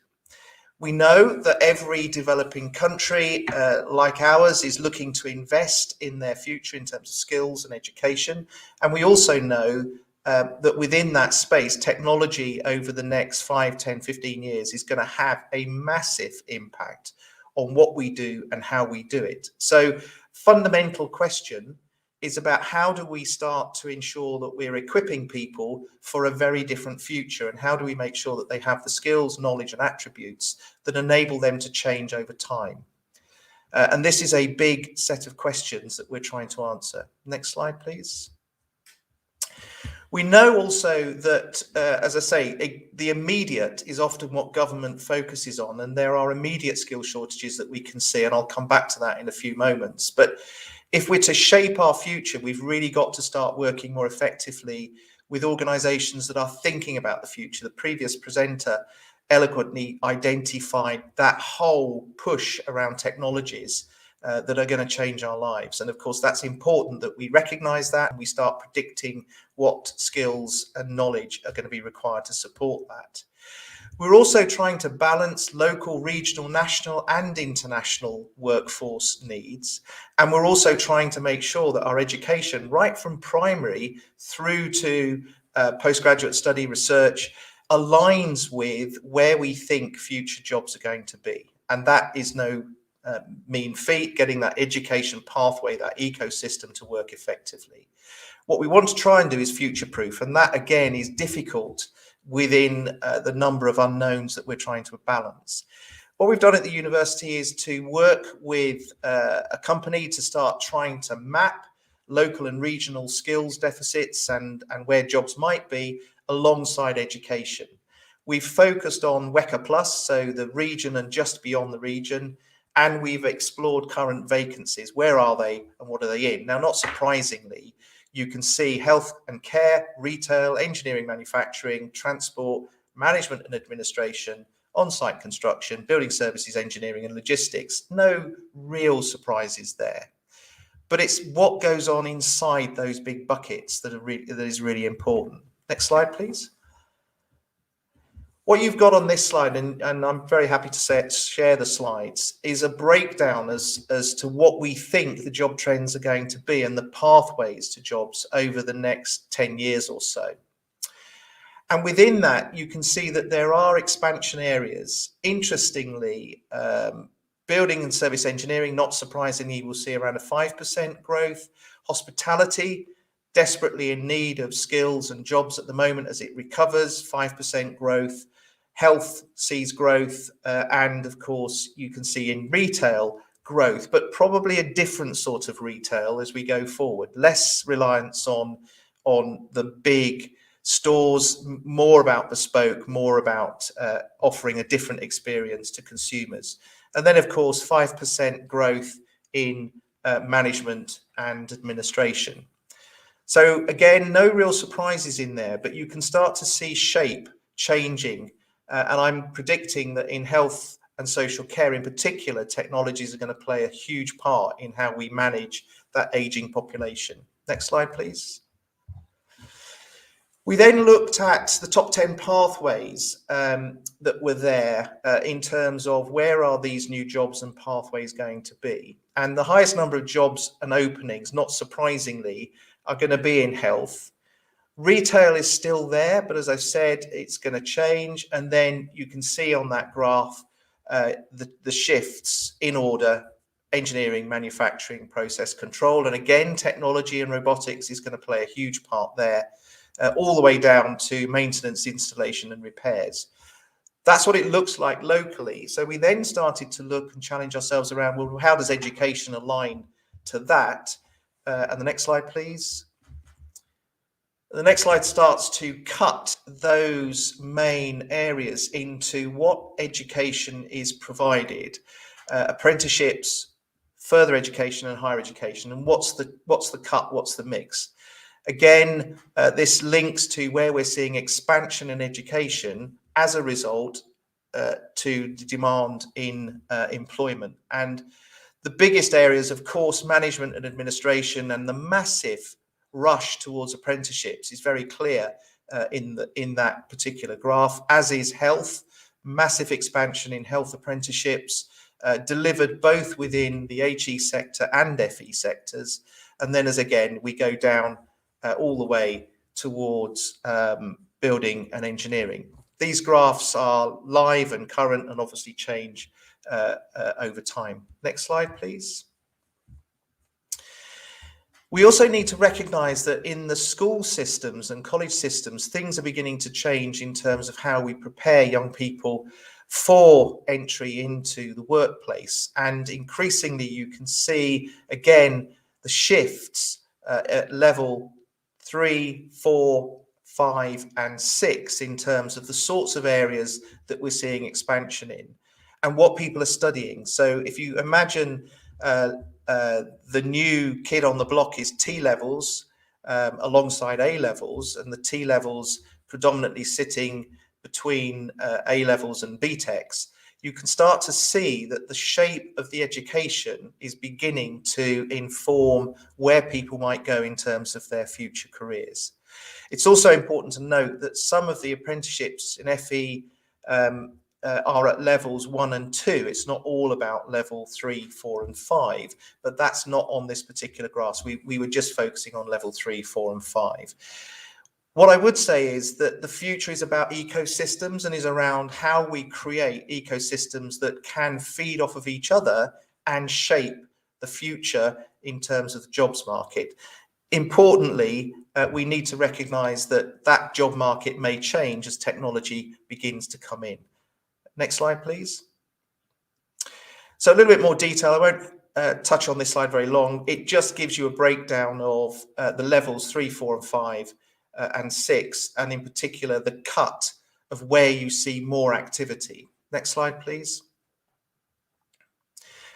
We know that every developing country like ours is looking to invest in their future in terms of skills and education. And we also know that within that space, technology over the next 5, 10, 15 years is going to have a massive impact on what we do and how we do it. So fundamental question is about how do we start to ensure that we're equipping people for a very different future, and how do we make sure that they have the skills, knowledge and attributes that enable them to change over time. And this is a big set of questions that we're trying to answer. Next slide, please. We know also that, as I say, the immediate is often what government focuses on, and there are immediate skill shortages that we can see, and I'll come back to that in a few moments. But if we're to shape our future, we've really got to start working more effectively with organizations that are thinking about the future. The previous presenter eloquently identified that whole push around technologies that are going to change our lives. And of course, that's important that we recognize that and we start predicting what skills and knowledge are going to be required to support that. We're also trying to balance local, regional, national and international workforce needs. And we're also trying to make sure that our education, right from primary through to postgraduate study research, aligns with where we think future jobs are going to be. And that is no mean feat, getting that education pathway, that ecosystem to work effectively. What we want to try and do is future-proof, and that again is difficult within the number of unknowns that we're trying to balance. What we've done at the university is to work with a company to start trying to map local and regional skills deficits and where jobs might be alongside education. We've focused on WECA Plus, so the region and just beyond the region, and we've explored current vacancies. Where are they and what are they in? Now, not surprisingly, you can see health and care, retail, engineering, manufacturing, transport, management and administration, on-site construction, building services, engineering and logistics. No real surprises there. But it's what goes on inside those big buckets that is really important. Next slide, please. What you've got on this slide, and I'm very happy to share the slides, is a breakdown as to what we think the job trends are going to be and the pathways to jobs over the next 10 years or so. And within that, you can see that there are expansion areas. Interestingly, building and service engineering, not surprisingly, we'll see around a 5% growth. Hospitality, desperately in need of skills and jobs at the moment as it recovers, 5% growth. Health sees growth, and of course you can see in retail growth, but probably a different sort of retail as we go forward. Less reliance on the big stores, more about bespoke, more about offering a different experience to consumers. And then of course 5% growth in management and administration. So again, no real surprises in there, but you can start to see shape changing. And I'm predicting that in health and social care in particular, technologies are going to play a huge part in how we manage that aging population. Next slide, please. We then looked at the top 10 pathways that were there in terms of where are these new jobs and pathways going to be. And the highest number of jobs and openings, not surprisingly, are going to be in health. Retail is still there, but as I've said, it's going to change. And then you can see on that graph the shifts in order: engineering, manufacturing, process control. And again, technology and robotics is going to play a huge part there, all the way down to maintenance, installation and repairs. That's what it looks like locally. So we then started to look and challenge ourselves around, well, how does education align to that? And the next slide, please. The next slide starts to cut those main areas into what education is provided, apprenticeships, further education and higher education, and what's the cut, what's the mix. Again, this links to where we're seeing expansion in education as a result to the demand in employment. And the biggest areas, of course, management and administration, and the massive rush towards apprenticeships is very clear in that particular graph, as is health. Massive expansion in health apprenticeships, delivered both within the HE sector and FE sectors. And then as again, we go down all the way towards building and engineering. These graphs are live and current and obviously change over time. Next slide, please. We also need to recognize that in the school systems and college systems, things are beginning to change in terms of how we prepare young people for entry into the workplace. And increasingly, you can see, again, the shifts at level 3, 4, 5, and 6 in terms of the sorts of areas that we're seeing expansion in and what people are studying. So if you imagine the new kid on the block is T-levels alongside A-levels, and the T-levels predominantly sitting between A-levels and BTECs, you can start to see that the shape of the education is beginning to inform where people might go in terms of their future careers. It's also important to note that some of the apprenticeships in FE are at levels 1 and 2. It's not all about level 3, 4, and 5, but that's not on this particular graph. We were just focusing on level 3, 4, and 5. What I would say is that the future is about ecosystems and is around how we create ecosystems that can feed off of each other and shape the future in terms of the jobs market. Importantly, we need to recognize that that job market may change as technology begins to come in. Next slide, please. So a little bit more detail. I won't touch on this slide very long. It just gives you a breakdown of the levels 3, 4, and 5 and 6, and in particular the cut of where you see more activity. Next slide, please.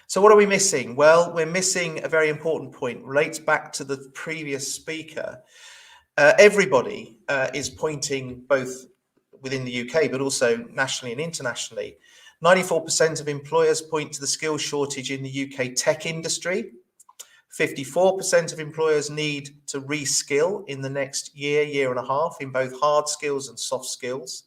So what are we missing? Well, we're missing a very important point, relates back to the previous speaker. Everybody is pointing, both within the UK, but also nationally and internationally. 94% of employers point to the skill shortage in the UK tech industry. 54% of employers need to reskill in the next year and a half in both hard skills and soft skills.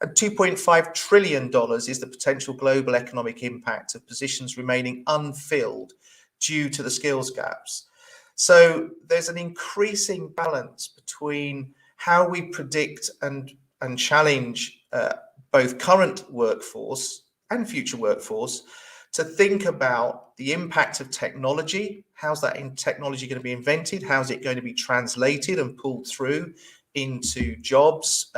And $2.5 trillion is the potential global economic impact of positions remaining unfilled due to the skills gaps. So there's an increasing balance between how we predict and challenge both current workforce and future workforce to think about the impact of technology. How's that technology going to be invented? How's it going to be translated and pulled through into jobs?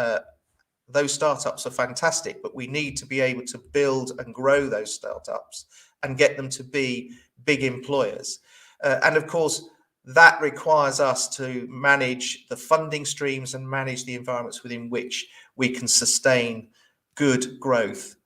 Those startups are fantastic, but we need to be able to build and grow those startups and get them to be big employers. And of course, that requires us to manage the funding streams and manage the environments within which we can sustain good growth.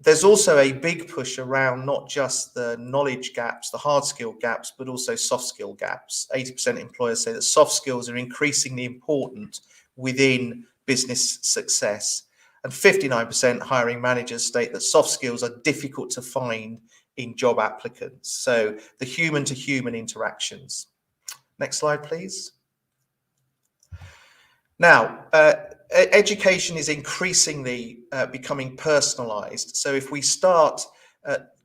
There's also a big push around not just the knowledge gaps, the hard skill gaps, but also soft skill gaps. 80% employers say that soft skills are increasingly important within business success. And 59% hiring managers state that soft skills are difficult to find in job applicants. So the human to human interactions. Next slide, please. Now, education is increasingly becoming personalized. So if we start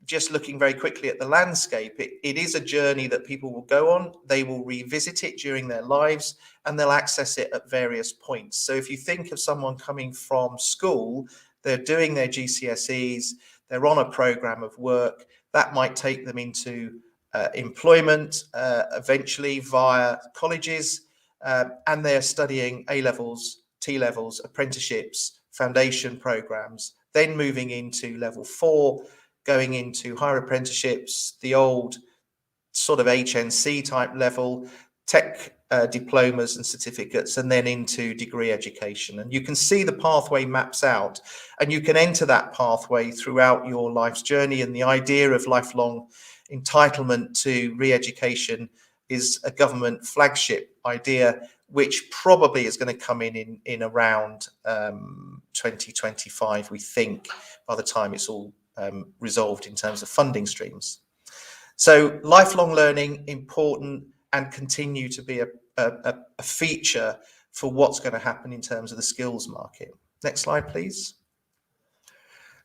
just looking very quickly at the landscape, it is a journey that people will go on. They will revisit it during their lives and they'll access it at various points. So if you think of someone coming from school, they're doing their GCSEs, they're on a program of work, that might take them into employment eventually via colleges, and they're studying A-levels, T-levels, apprenticeships, foundation programs, then moving into level 4, going into higher apprenticeships, the old sort of HNC type level, tech diplomas and certificates, and then into degree education. And you can see the pathway maps out, and you can enter that pathway throughout your life's journey. And the idea of lifelong entitlement to re-education is a government flagship idea, which probably is going to come in around 2025, we think, by the time it's all resolved in terms of funding streams. So lifelong learning, important, and continue to be a feature for what's going to happen in terms of the skills market. Next slide, please.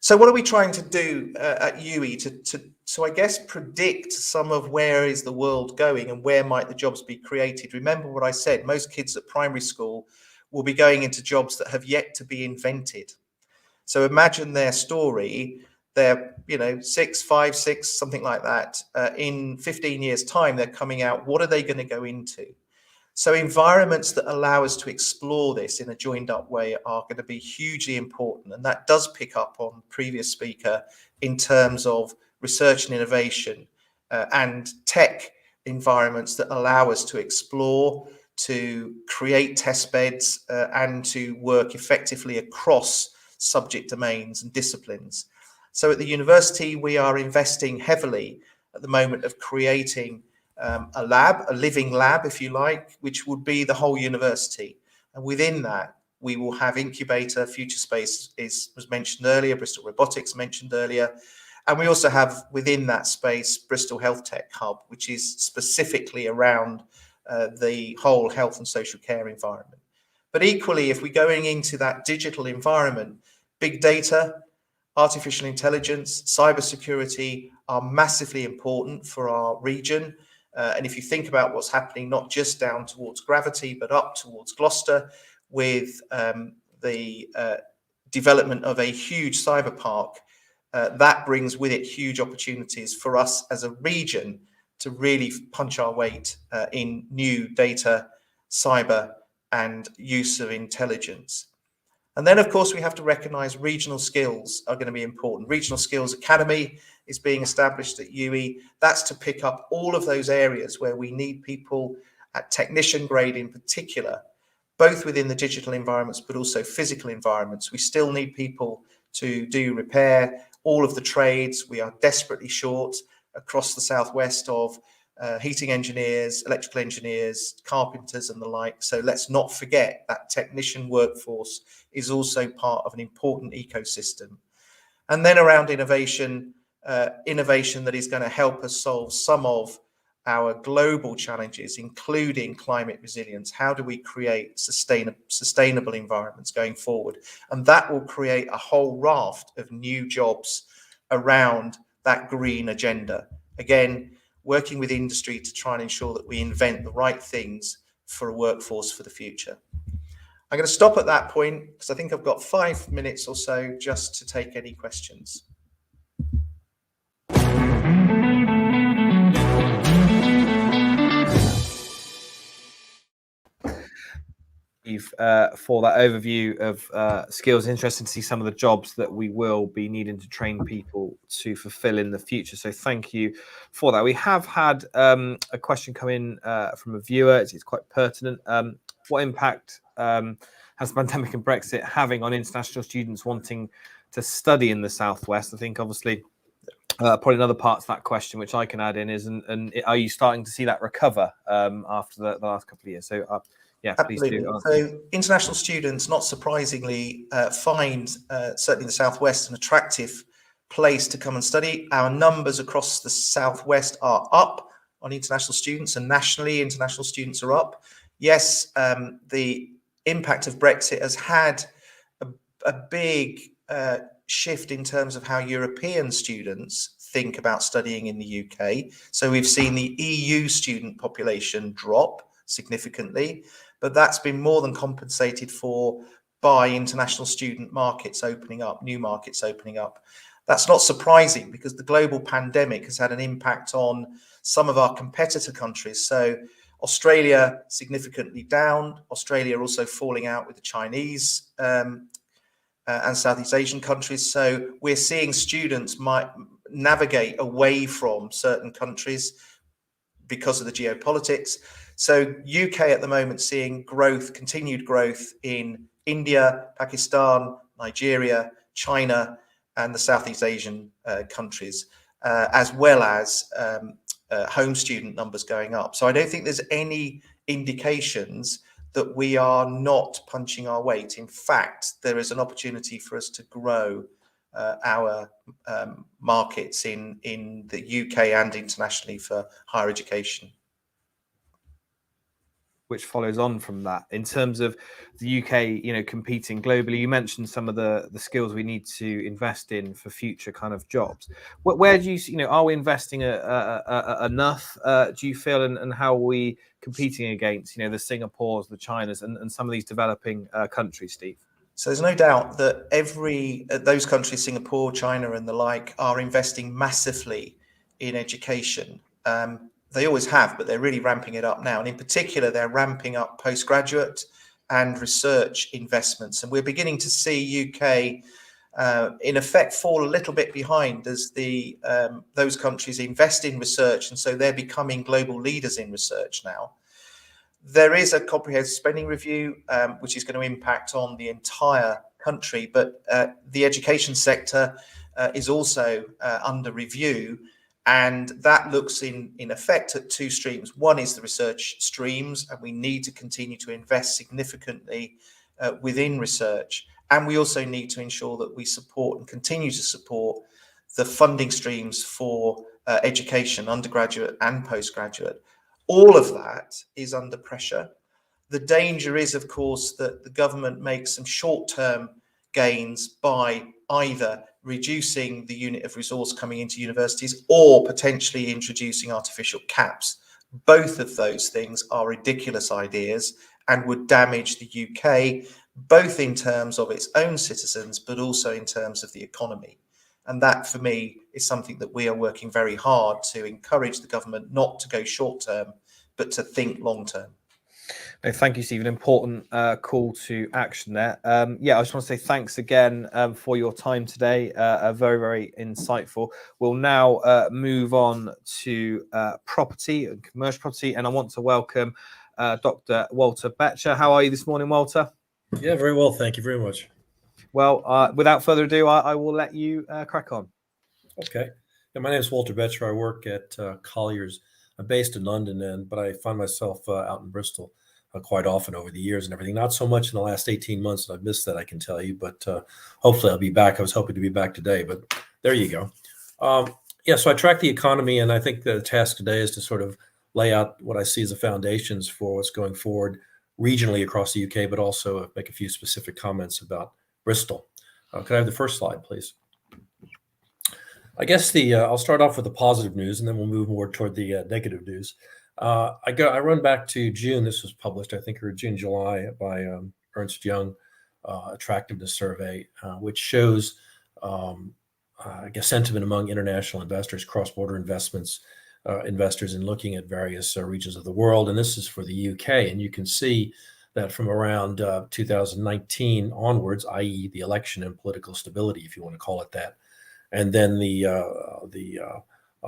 So what are we trying to do at UE to I guess predict some of where is the world going and where might the jobs be created? Remember what I said, most kids at primary school will be going into jobs that have yet to be invented. So imagine their story. They're, 6, 5, 6, something like that. In 15 years' time, they're coming out. What are they going to go into? So environments that allow us to explore this in a joined up way are going to be hugely important. And that does pick up on previous speaker in terms of research and innovation and tech environments that allow us to explore, to create test beds and to work effectively across subject domains and disciplines. So at the university, we are investing heavily at the moment of creating a lab, a living lab, if you like, which would be the whole university. And within that, we will have incubator, Future Space was mentioned earlier, Bristol Robotics mentioned earlier. And we also have within that space, Bristol Health Tech Hub, which is specifically around the whole health and social care environment. But equally, if we're going into that digital environment, big data, artificial intelligence, cybersecurity are massively important for our region. And if you think about what's happening, not just down towards Gravity, but up towards Gloucester with the development of a huge cyber park, that brings with it huge opportunities for us as a region to really punch our weight in new data, cyber, and use of intelligence. And then, of course, we have to recognize regional skills are going to be important. Regional Skills Academy is being established at UE. That's to pick up all of those areas where we need people at technician grade in particular, both within the digital environments, but also physical environments. We still need people to do repair all of the trades. We are desperately short across the southwest of heating engineers, electrical engineers, carpenters and the like. So let's not forget that technician workforce is also part of an important ecosystem. And then around innovation, innovation that is going to help us solve some of our global challenges, including climate resilience. How do we create sustainable environments going forward? And that will create a whole raft of new jobs around that green agenda. Again, working with industry to try and ensure that we invent the right things for a workforce for the future. I'm going to stop at that point because I think I've got 5 minutes or so just to take any questions. For that overview of skills. Interesting to see some of the jobs that we will be needing to train people to fulfill in the future. So thank you for that. We have had a question come in from a viewer. It's quite pertinent. What impact has the pandemic and Brexit having on international students wanting to study in the Southwest? I think obviously probably another part to that question, which I can add in, is and are you starting to see that recover after the last couple of years? So yeah, absolutely. Please do. So international students, not surprisingly, find certainly the Southwest an attractive place to come and study. Our numbers across the Southwest are up on international students, and nationally international students are up. Yes, the impact of Brexit has had a big shift in terms of how European students think about studying in the UK. So we've seen the EU student population drop significantly, but that's been more than compensated for by international student markets opening up, new markets opening up. That's not surprising because the global pandemic has had an impact on some of our competitor countries. So Australia significantly down, Australia also falling out with the Chinese and Southeast Asian countries. So we're seeing students might navigate away from certain countries because of the geopolitics. So UK at the moment seeing growth, continued growth in India, Pakistan, Nigeria, China, and the Southeast Asian countries, as well as home student numbers going up. So I don't think there's any indications that we are not punching our weight. In fact, there is an opportunity for us to grow our markets in the UK and internationally for higher education. Which follows on from that in terms of the UK, competing globally. You mentioned some of the skills we need to invest in for future kind of jobs. Where do you see, are we investing enough? Do you feel, and how are we competing against, the Singapores, the Chinas, and some of these developing countries, Steve? So there's no doubt that those countries, Singapore, China, and the like, are investing massively in education. They always have, but they're really ramping it up now. And in particular, they're ramping up postgraduate and research investments. And we're beginning to see UK, in effect, fall a little bit behind as those countries invest in research. And so they're becoming global leaders in research now. There is a comprehensive spending review, which is going to impact on the entire country. But the education sector is also under review. And that looks in effect at two streams. One is the research streams, and we need to continue to invest significantly within research. And we also need to ensure that we support and continue to support the funding streams for education, undergraduate and postgraduate. All of that is under pressure. The danger is, of course, that the government makes some short-term gains by either reducing the unit of resource coming into universities or potentially introducing artificial caps. Both of those things are ridiculous ideas and would damage the UK, both in terms of its own citizens, but also in terms of the economy. And that, for me, is something that we are working very hard to encourage the government not to go short term, but to think long term. Thank you, Steve. An important call to action there. I just want to say thanks again for your time today. Very, very insightful. We'll now move on to property and commercial property. And I want to welcome Dr. Walter Boettcher. How are you this morning, Walter? Yeah, very well. Thank you very much. Well, without further ado, I will let you crack on. Okay. Yeah, my name is Walter Boettcher. I work at Colliers. I'm based in London, but I find myself out in Bristol quite often over the years and everything. Not so much in the last 18 months, and I've missed that, I can tell you. But hopefully I'll be back. I was hoping to be back today, but there you go. Yeah, so I track the economy, and I think the task today is to sort of lay out what I see as the foundations for what's going forward regionally across the UK, but also make a few specific comments about Bristol. Could I have the first slide, please? I guess I'll start off with the positive news, and then we'll move more toward the negative news. I run back to June. This was published, I think, or June, July, by Ernst Young Attractiveness Survey, which shows, I guess, sentiment among international investors, cross-border investors in looking at various regions of the world. And this is for the UK, and you can see that from around 2019 onwards, i.e., the election and political stability, if you want to call it that. And then the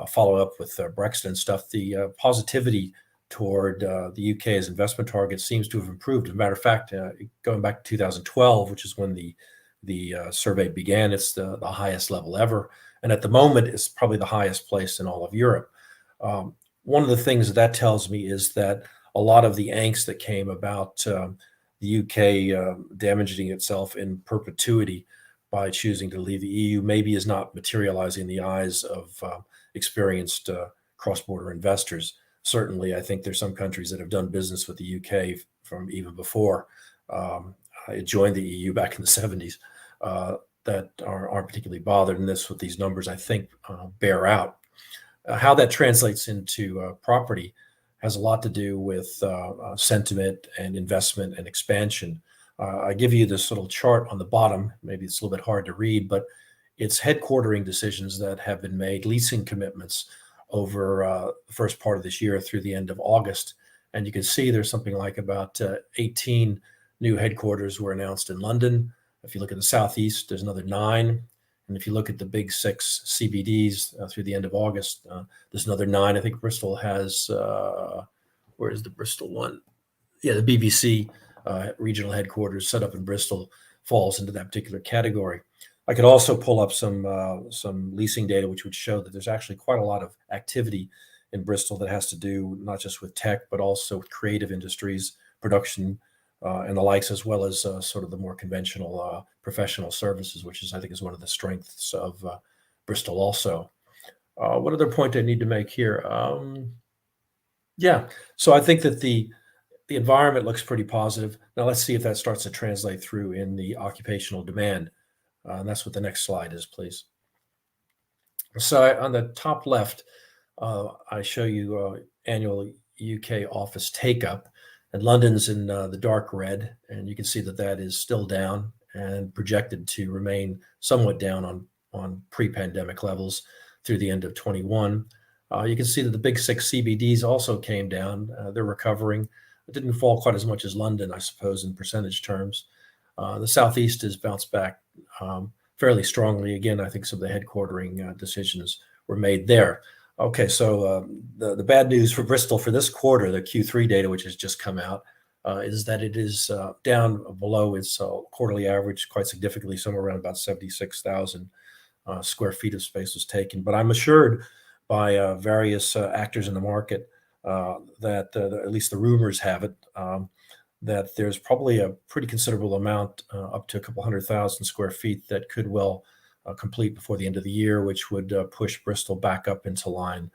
follow-up with Brexit and stuff, the positivity toward the UK's investment target seems to have improved. As a matter of fact, going back to 2012, which is when the survey began, it's the highest level ever. And at the moment, it's probably the highest place in all of Europe. One of the things that tells me is that a lot of the angst that came about the UK damaging itself in perpetuity by choosing to leave the EU maybe is not materializing in the eyes of experienced cross-border investors. Certainly, I think there's some countries that have done business with the UK from even before it joined the EU back in the 70s that aren't particularly bothered in this. With these numbers, I think, bear out. How that translates into property has a lot to do with sentiment and investment and expansion. I give you this little chart on the bottom. Maybe it's a little bit hard to read, but it's headquartering decisions that have been made, leasing commitments over the first part of this year through the end of August. And you can see there's something like about 18 new headquarters were announced in London. If you look at the Southeast, there's another 9. And if you look at the big 6 CBDs through the end of August, there's another 9. I think Bristol has, where is the Bristol one? Yeah, the BBC regional headquarters set up in Bristol falls into that particular category. I could also pull up some leasing data, which would show that there's actually quite a lot of activity in Bristol that has to do not just with tech, but also with creative industries, production, and the likes, as well as sort of the more conventional professional services, which is, I think, is one of the strengths of Bristol also. What other point I need to make here? Yeah, so I think that the environment looks pretty positive. Now let's see if that starts to translate through in the occupational demand. And that's what the next slide is, please. So on the top left, I show you annual UK office take-up. And London's in the dark red, and you can see that that is still down and projected to remain somewhat down on pre-pandemic levels through the end of 21. You can see that the big 6 CBDs also came down. They're recovering. It didn't fall quite as much as London, I suppose, in percentage terms. The Southeast has bounced back fairly strongly. Again, I think some of the headquartering decisions were made there. Okay, so the bad news for Bristol for this quarter, the Q3 data, which has just come out, is that it is down below its quarterly average quite significantly, somewhere around about 76,000 square feet of space was taken. But I'm assured by various actors in the market that at least the rumors have it, that there's probably a pretty considerable amount, up to a couple 100,000 square feet, that could well complete before the end of the year, which would push Bristol back up into line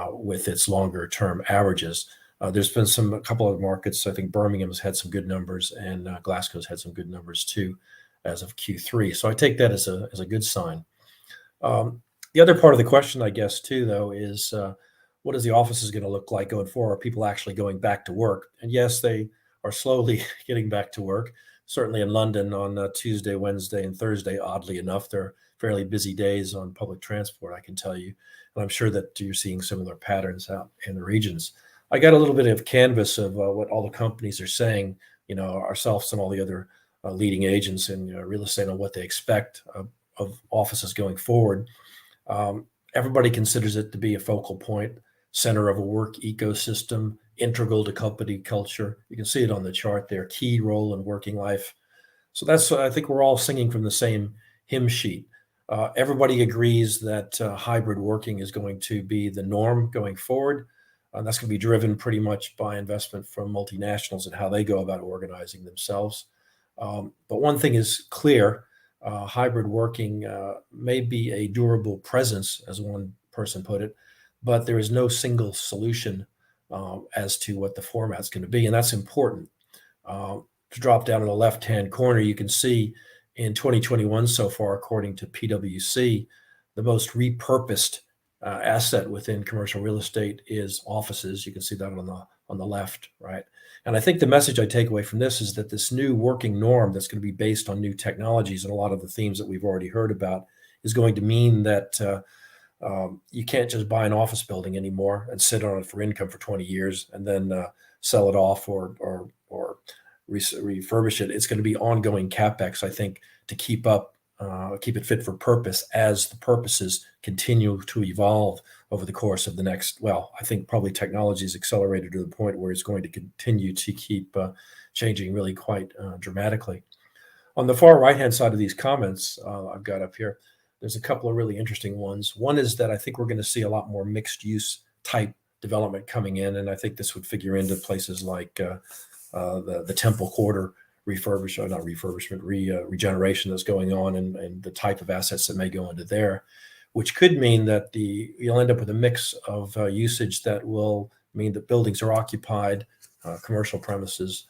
with its longer term averages. There's been a couple of markets. I think Birmingham's had some good numbers, and Glasgow's had some good numbers too, as of Q3. So I take that as a good sign. The other part of the question, I guess, too, though, is what is the offices going to look like going forward? Are people actually going back to work? And yes, they are slowly getting back to work. Certainly in London on Tuesday, Wednesday, and Thursday, oddly enough, they're fairly busy days on public transport, I can tell you. And I'm sure that you're seeing similar patterns out in the regions. I got a little bit of canvas of what all the companies are saying, ourselves and all the other leading agents in real estate on what they expect of offices going forward. Everybody considers it to be a focal point, center of a work ecosystem, integral to company culture. You can see it on the chart there, key role in working life. So I think we're all singing from the same hymn sheet. Everybody agrees that hybrid working is going to be the norm going forward. That's going to be driven pretty much by investment from multinationals and how they go about organizing themselves. But one thing is clear, hybrid working may be a durable presence, as one person put it, but there is no single solution as to what the format's going to be, and that's important. To drop down in the left-hand corner, you can see in 2021 so far, according to PwC, the most repurposed asset within commercial real estate is offices. You can see that on the left, right? And I think the message I take away from this is that this new working norm that's going to be based on new technologies and a lot of the themes that we've already heard about is going to mean that you can't just buy an office building anymore and sit on it for income for 20 years and then sell it off or refurbish it. It's going to be ongoing capex, I think, to keep it fit for purpose as the purposes continue to evolve over the course of the next, well, I think probably technology is accelerated to the point where it's going to continue to keep changing really quite dramatically. On the far right-hand side of these comments I've got up here, there's a couple of really interesting ones. One is that I think we're going to see a lot more mixed use type development coming in, and I think this would figure into places like the Temple Quarter regeneration that's going on, and the type of assets that may go into there, which could mean that you'll end up with a mix of usage that will mean that buildings are occupied, commercial premises,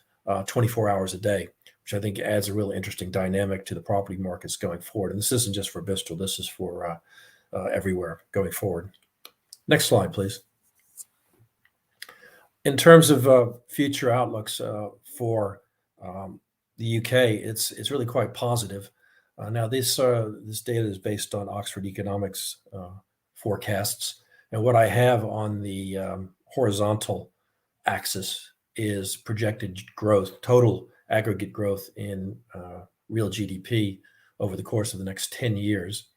24 hours a day, which I think adds a really interesting dynamic to the property markets going forward. And this isn't just for Bristol, this is for everywhere going forward. Next slide, please. In terms of future outlooks for the UK, it's really quite positive. Now, this data is based on Oxford Economics forecasts, and what I have on the horizontal axis is projected growth, total aggregate growth in real GDP over the course of the next 10 years.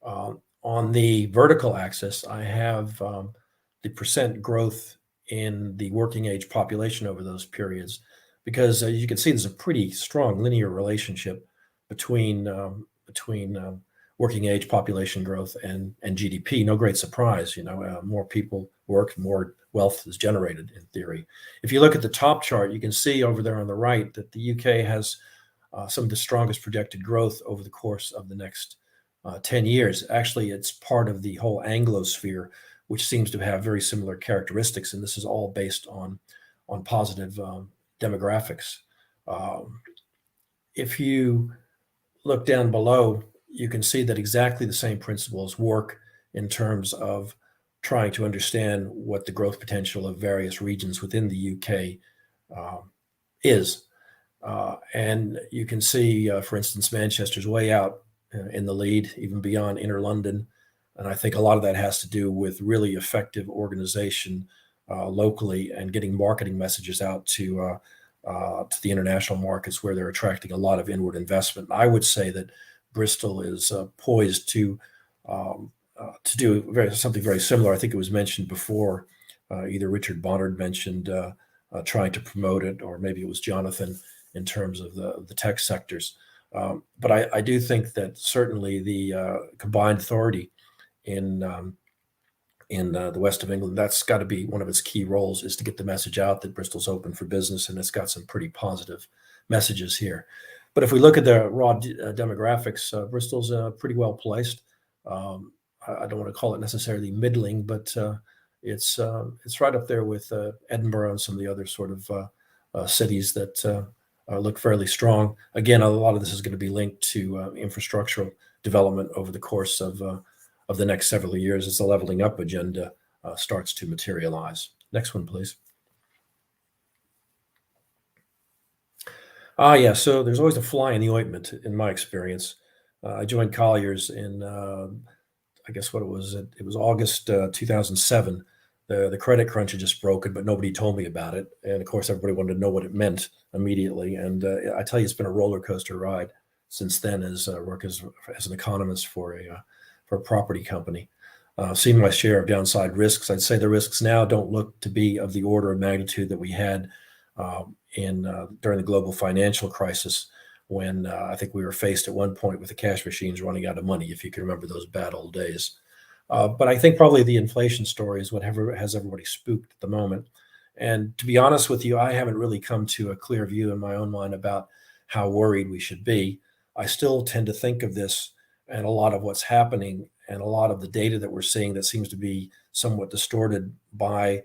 On the vertical axis, I have the percent growth in the working age population over those periods, because you can see there's a pretty strong linear relationship between working age population growth and GDP. No great surprise, more people work, more wealth is generated in theory. If you look at the top chart, you can see over there on the right that the UK has some of the strongest projected growth over the course of the next 10 years. Actually, it's part of the whole Anglosphere, which seems to have very similar characteristics, and this is all based on positive demographics. If you look down below, you can see that exactly the same principles work in terms of trying to understand what the growth potential of various regions within the UK is. And you can see, for instance, Manchester's way out in the lead, even beyond inner London. And I think a lot of that has to do with really effective organization locally and getting marketing messages out to the international markets where they're attracting a lot of inward investment. I would say that Bristol is poised to do something very similar. I think it was mentioned before, either Richard Bonnard mentioned trying to promote it, or maybe it was Johnathan in terms of the tech sectors. But I do think that certainly the combined authority in the west of England, that's got to be one of its key roles, is to get the message out that Bristol's open for business, and it's got some pretty positive messages here. But if we look at the raw demographics, Bristol's pretty well placed. I don't want to call it necessarily middling, but it's right up there with Edinburgh and some of the other sort of cities that look fairly strong. Again, a lot of this is going to be linked to infrastructural development over the course of the next several years as the leveling up agenda starts to materialize. Next one, please. So there's always a fly in the ointment in my experience. I joined Colliers in, I guess what it was August 2007. The credit crunch had just broken, but nobody told me about it. And of course, everybody wanted to know what it meant immediately. And I tell you, it's been a roller coaster ride since then as I work as an economist for a property company. Seen my share of downside risks. I'd say the risks now don't look to be of the order of magnitude that we had during the global financial crisis. when I think we were faced at one point with the cash machines running out of money, if you can remember those bad old days. But I think probably the inflation story is what has everybody spooked at the moment. And to be honest with you, I haven't really come to a clear view in my own mind about how worried we should be. I still tend to think of this and a lot of what's happening and a lot of the data that we're seeing that seems to be somewhat distorted by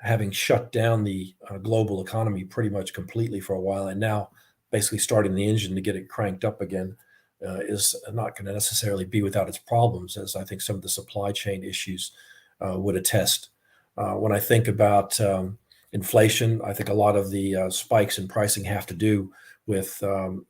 having shut down the global economy pretty much completely for a while, and now basically starting the engine to get it cranked up again is not going to necessarily be without its problems, as I think some of the supply chain issues would attest. When I think about inflation, I think a lot of the spikes in pricing have to do with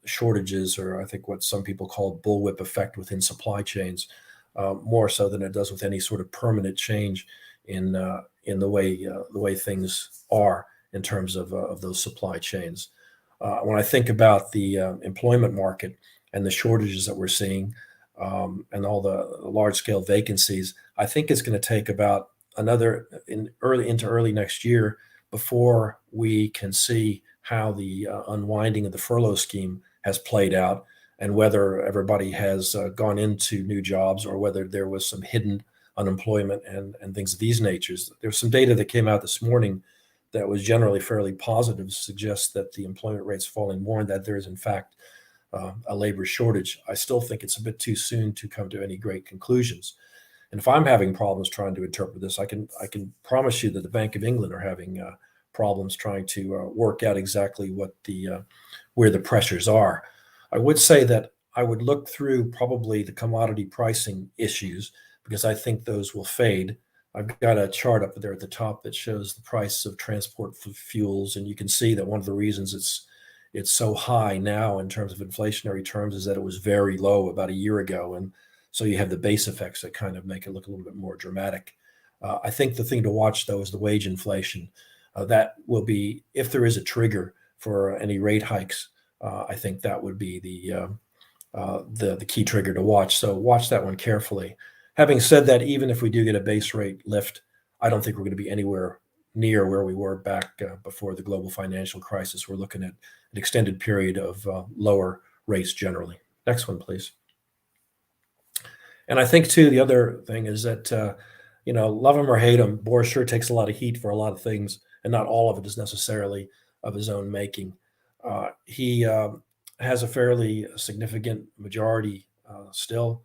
shortages, or I think what some people call bullwhip effect within supply chains, more so than it does with any sort of permanent change in the way things are in terms of those supply chains. When I think about the employment market and the shortages that we're seeing and all the large-scale vacancies, I think it's going to take about into early next year before we can see how the unwinding of the furlough scheme has played out and whether everybody has gone into new jobs or whether there was some hidden unemployment and things of these natures. There's some data that came out this morning that was generally fairly positive, suggests that the employment rate's falling more and that there is in fact a labor shortage. I still think it's a bit too soon to come to any great conclusions. And if I'm having problems trying to interpret this, I can promise you that the Bank of England are having problems trying to work out exactly what where the pressures are. I would say that I would look through probably the commodity pricing issues because I think those will fade. I've got a chart up there at the top that shows the price of transport fuels, and you can see that one of the reasons it's so high now in terms of inflationary terms is that it was very low about a year ago, and so you have the base effects that kind of make it look a little bit more dramatic. I think the thing to watch, though, is the wage inflation. That will be, if there is a trigger for any rate hikes, I think that would be the key trigger to watch. So watch that one carefully. Having said that, even if we do get a base rate lift, I don't think we're going to be anywhere near where we were back before the global financial crisis. We're looking at an extended period of lower rates generally. Next one, please. And I think, too, the other thing is that, love him or hate him, Boris sure takes a lot of heat for a lot of things, and not all of it is necessarily of his own making. He has a fairly significant majority still,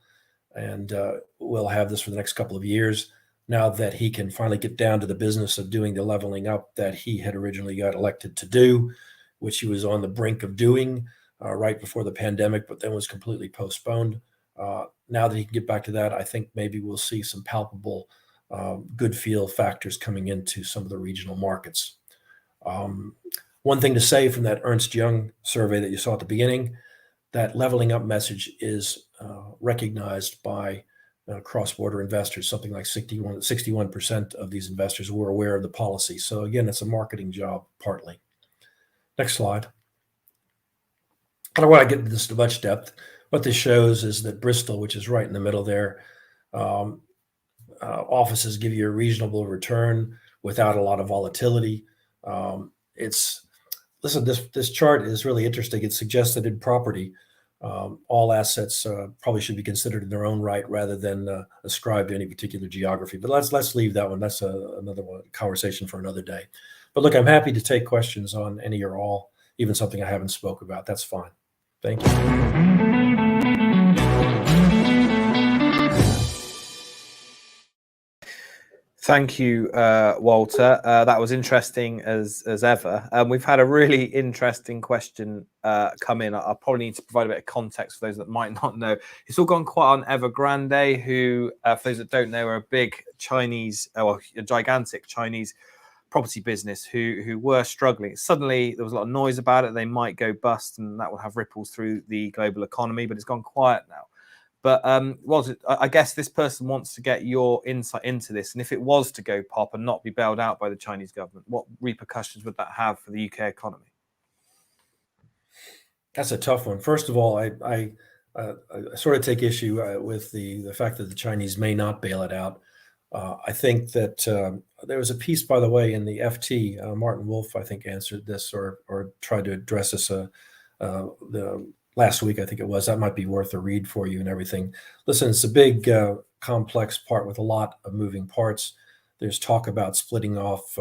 and will have this for the next couple of years now that he can finally get down to the business of doing the leveling up that he had originally got elected to do, which he was on the brink of doing right before the pandemic, but then was completely postponed. Now that he can get back to that, I think maybe we'll see some palpable good feel factors coming into some of the regional markets. One thing to say from that Ernst Young survey that you saw at the beginning, that leveling up message is recognized by cross-border investors. Something like 61% of these investors were aware of the policy. So again, it's a marketing job partly. Next slide. I don't want to get into this in much depth. What this shows is that Bristol, which is right in the middle there, offices give you a reasonable return without a lot of volatility. This chart is really interesting. It suggests that in property, all assets probably should be considered in their own right rather than ascribed to any particular geography. But let's leave that one. That's another conversation for another day. But look, I'm happy to take questions on any or all, even something I haven't spoke about. That's fine. Thank you. Thank you, Walter. That was interesting as ever. We've had a really interesting question come in. I'll probably need to provide a bit of context for those that might not know. It's all gone quite on Evergrande, who, for those that don't know, are a big Chinese, or a gigantic Chinese property business who were struggling. Suddenly, there was a lot of noise about it. They might go bust, and that will have ripples through the global economy, but it's gone quiet now. But Walter, I guess this person wants to get your insight into this. And if it was to go pop and not be bailed out by the Chinese government, what repercussions would that have for the UK economy? That's a tough one. First of all, I sort of take issue with the fact that the Chinese may not bail it out. I think that there was a piece, by the way, in the FT. Martin Wolf, I think, answered this or tried to address this. The last week, I think it was. That might be worth a read for you and everything. Listen, it's a big, complex part with a lot of moving parts. There's talk about splitting off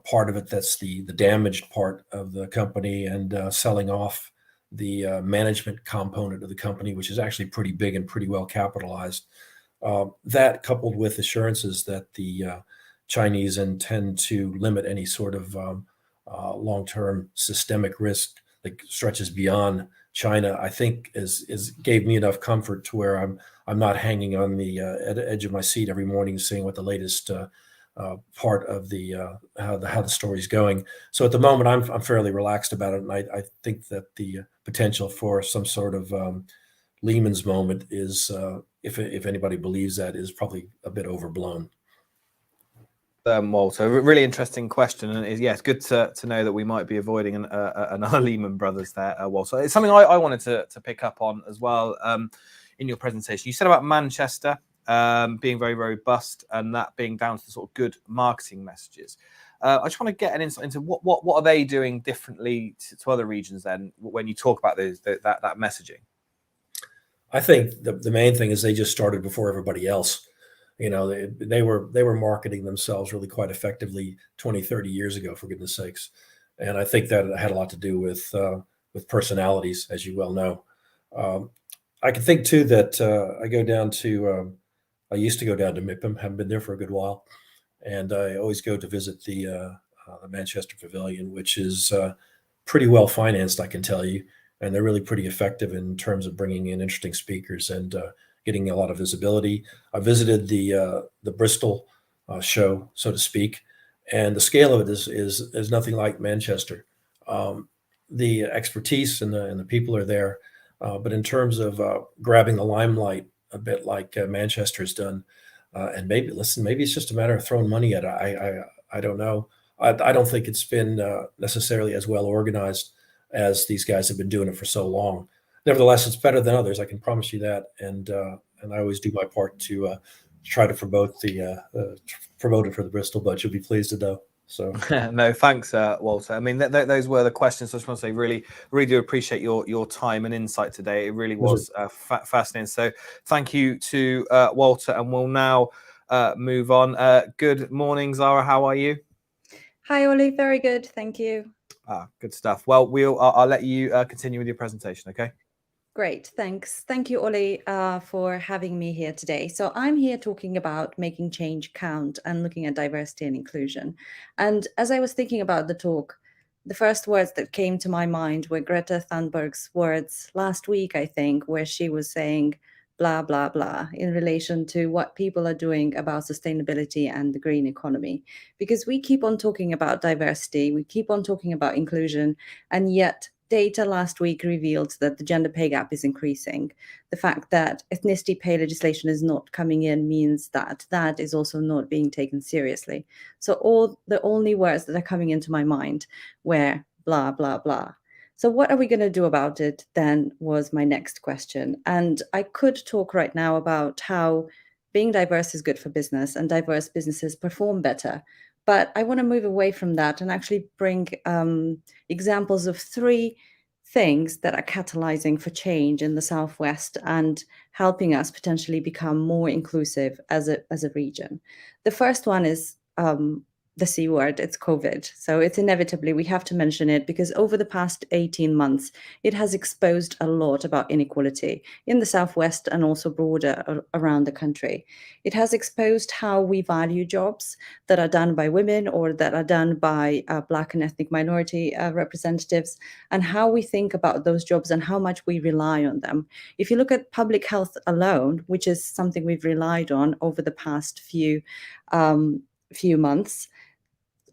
part of it that's the damaged part of the company, and selling off the management component of the company, which is actually pretty big and pretty well capitalized. That, coupled with assurances that the Chinese intend to limit any sort of long-term systemic risk that stretches beyond China, I think is gave me enough comfort to where I'm not hanging on the edge of my seat every morning, seeing what the latest part of the how the story's going. So at the moment, I'm fairly relaxed about it, and I think that the potential for some sort of Lehman's moment is, if anybody believes that, is probably a bit overblown. Walter, really interesting question, and it's good to know that we might be avoiding another Lehman Brothers there, Walter. It's something I wanted to pick up on as well. In your presentation, you said about Manchester being very, very robust, and that being down to the sort of good marketing messages. I just want to get an insight into what are they doing differently to other regions then when you talk about that messaging. I think the main thing is they just started before everybody else. You know, they were marketing themselves really quite effectively 20, 30 years ago, for goodness sakes. And I think that had a lot to do with personalities, as you well know. I can think too that I used to go down to MIPIM, haven't been there for a good while. And I always go to visit the Manchester Pavilion, which is pretty well financed, I can tell you. And they're really pretty effective in terms of bringing in interesting speakers and getting a lot of visibility. I visited the Bristol show, so to speak, and the scale of it is nothing like Manchester. The expertise and the people are there, but in terms of grabbing the limelight, a bit like Manchester has done, and maybe it's just a matter of throwing money at it. I don't know. I don't think it's been necessarily as well organized as these guys have been doing it for so long. Nevertheless, it's better than others. I can promise you that, and I always do my part to try to promote it for the Bristol, but you'll be pleased to know. So no, thanks, Walter. I mean, those were the questions. So I just want to say, really do appreciate your time and insight today. It really was fascinating. So thank you to Walter, and we'll now move on. Good morning, Zara. How are you? Hi, Ollie. Very good. Thank you. Good stuff. Well, I'll let you continue with your presentation. Okay. Great, thanks. Thank you, Ollie, for having me here today. So I'm here talking about making change count and looking at diversity and inclusion. And as I was thinking about the talk, the first words that came to my mind were Greta Thunberg's words last week, I think, where she was saying blah, blah, blah in relation to what people are doing about sustainability and the green economy. Because we keep on talking about diversity, we keep on talking about inclusion, and yet data last week revealed that the gender pay gap is increasing. The fact that ethnicity pay legislation is not coming in means that that is also not being taken seriously. So the only words that are coming into my mind were blah, blah, blah. So what are we going to do about it then was my next question. And I could talk right now about how being diverse is good for business and diverse businesses perform better. But I want to move away from that and actually bring examples of 3 things that are catalyzing for change in the Southwest and helping us potentially become more inclusive as a region. The first one is the C word, it's COVID. So it's inevitably, we have to mention it because over the past 18 months, it has exposed a lot about inequality in the Southwest and also broader around the country. It has exposed how we value jobs that are done by women or that are done by Black and ethnic minority representatives, and how we think about those jobs and how much we rely on them. If you look at public health alone, which is something we've relied on over the past few months,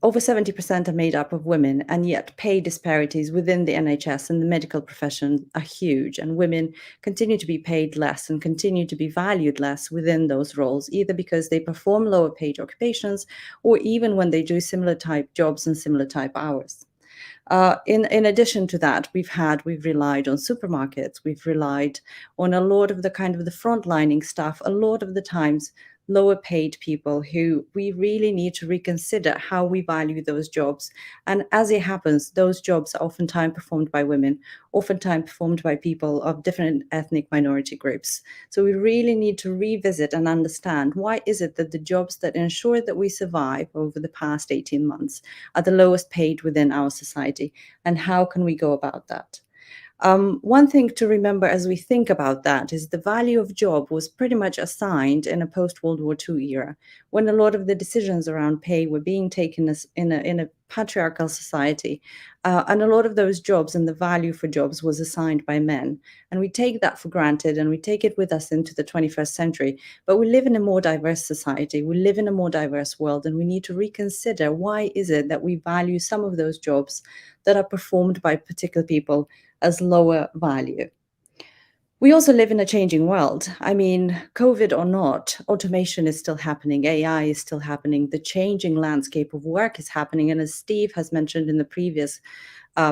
over 70% are made up of women, and yet pay disparities within the NHS and the medical profession are huge, and women continue to be paid less and continue to be valued less within those roles, either because they perform lower paid occupations or even when they do similar type jobs and similar type hours. In addition to that, we've relied on supermarkets, we've relied on a lot of the kind of the frontlining staff. A lot of the times, lower paid people who we really need to reconsider how we value those jobs. And as it happens, those jobs are oftentimes performed by women, oftentimes performed by people of different ethnic minority groups. So we really need to revisit and understand, why is it that the jobs that ensure that we survive over the past 18 months are the lowest paid within our society, and how can we go about that? One thing to remember as we think about that is the value of job was pretty much assigned in a post-World War II era, when a lot of the decisions around pay were being taken as in a patriarchal society. And a lot of those jobs and the value for jobs was assigned by men. And we take that for granted and we take it with us into the 21st century. But we live in a more diverse society. We live in a more diverse world. And we need to reconsider, why is it that we value some of those jobs that are performed by particular people as lower value? We also live in a changing world. I mean, COVID or not, automation is still happening, AI is still happening, the changing landscape of work is happening. And as Steve has mentioned in the previous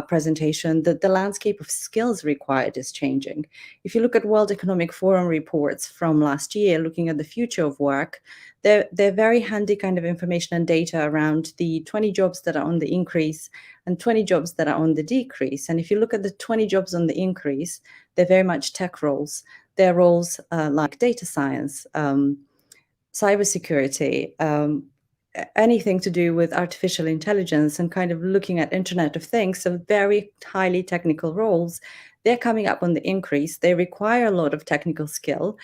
presentation, that the landscape of skills required is changing. If you look at World Economic Forum reports from last year, looking at the future of work, they're very handy kind of information and data around the 20 jobs that are on the increase and 20 jobs that are on the decrease. And if you look at the 20 jobs on the increase, they're very much tech roles. They're roles like data science, cybersecurity, anything to do with artificial intelligence and kind of looking at Internet of Things, so very highly technical roles. They're coming up on the increase. They require a lot of technical skill.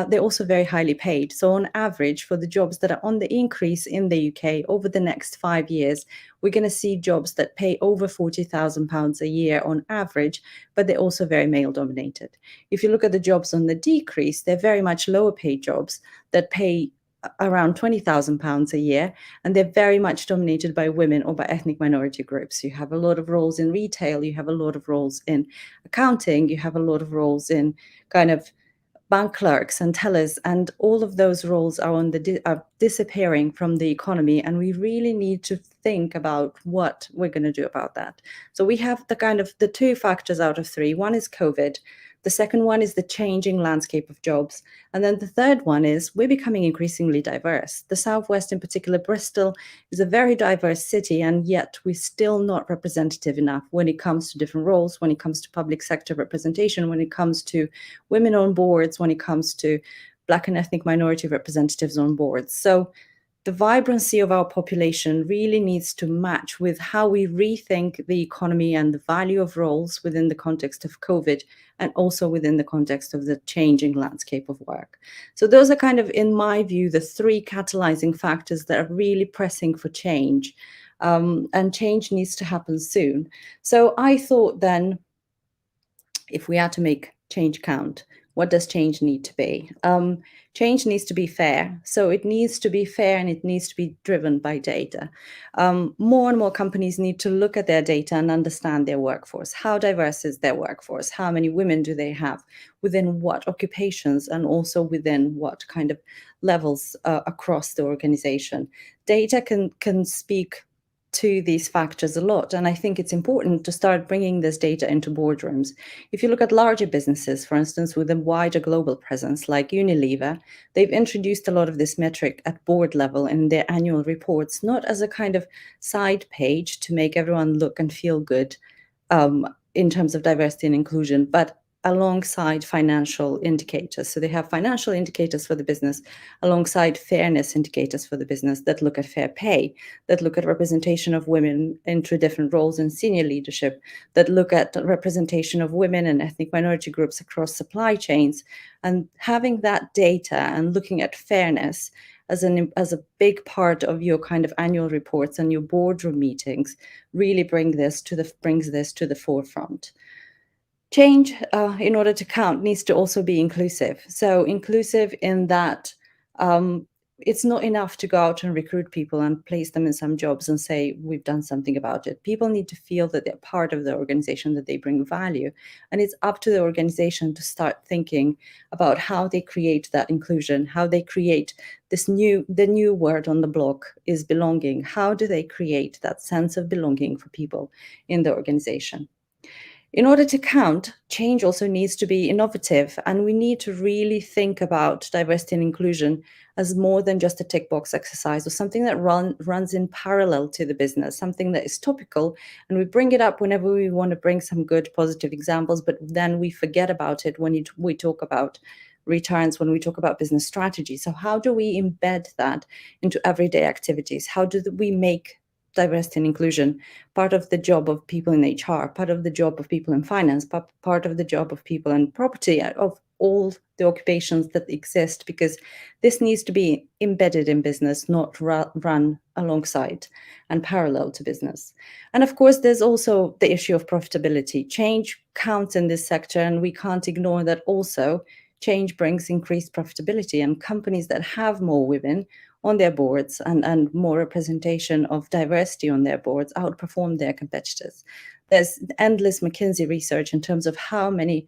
They're also very highly paid. So on average, for the jobs that are on the increase in the UK over the next 5 years, we're going to see jobs that pay over £40,000 a year on average, but they're also very male dominated. If you look at the jobs on the decrease, they're very much lower paid jobs that pay around £20,000 a year, and they're very much dominated by women or by ethnic minority groups. You have a lot of roles in retail, you have a lot of roles in accounting, you have a lot of roles in kind of bank clerks and tellers, and all of those roles are are disappearing from the economy, and we really need to think about what we're going to do about that. So we have the two factors out of three. One is COVID. The second one is the changing landscape of jobs. And then the third one is we're becoming increasingly diverse. The Southwest, in particular, Bristol, is a very diverse city, and yet we're still not representative enough when it comes to different roles, when it comes to public sector representation, when it comes to women on boards, when it comes to Black and ethnic minority representatives on boards. So the vibrancy of our population really needs to match with how we rethink the economy and the value of roles within the context of COVID, and also within the context of the changing landscape of work. So those are kind of, in my view, the three catalyzing factors that are really pressing for change. And change needs to happen soon. So I thought then, if we are to make change count, what does change need to be? Change needs to be fair. So it needs to be fair, and it needs to be driven by data. More and more companies need to look at their data and understand their workforce. How diverse is their workforce? How many women do they have? Within what occupations, and also within what kind of levels across the organization? Data can speak to these factors a lot. And I think it's important to start bringing this data into boardrooms. If you look at larger businesses, for instance, with a wider global presence like Unilever, they've introduced a lot of this metric at board level in their annual reports, not as a kind of side page to make everyone look and feel good in terms of diversity and inclusion, but alongside financial indicators. So they have financial indicators for the business alongside fairness indicators for the business that look at fair pay, that look at representation of women into different roles in senior leadership, that look at representation of women and ethnic minority groups across supply chains. And having that data and looking at fairness as a big part of your kind of annual reports and your boardroom meetings really brings this to the forefront. Change, in order to count, needs to also be inclusive. So inclusive in that it's not enough to go out and recruit people and place them in some jobs and say, we've done something about it. People need to feel that they're part of the organization, that they bring value. And it's up to the organization to start thinking about how they create that inclusion, how they create the new word on the block is belonging. How do they create that sense of belonging for people in the organization? In order to count, change also needs to be innovative, and we need to really think about diversity and inclusion as more than just a tick box exercise or something that runs in parallel to the business, something that is topical, and we bring it up whenever we want to bring some good positive examples, but then we forget about it when we talk about returns, when we talk about business strategy. So how do we embed that into everyday activities? How do we make diversity and inclusion part of the job of people in HR, part of the job of people in finance, part of the job of people in property, of all the occupations that exist, because this needs to be embedded in business, not run alongside and parallel to business. And of course, there's also the issue of profitability. Change counts in this sector, and we can't ignore that also change brings increased profitability, and companies that have more women on their boards and more representation of diversity on their boards outperform their competitors. There's endless McKinsey research in terms of how many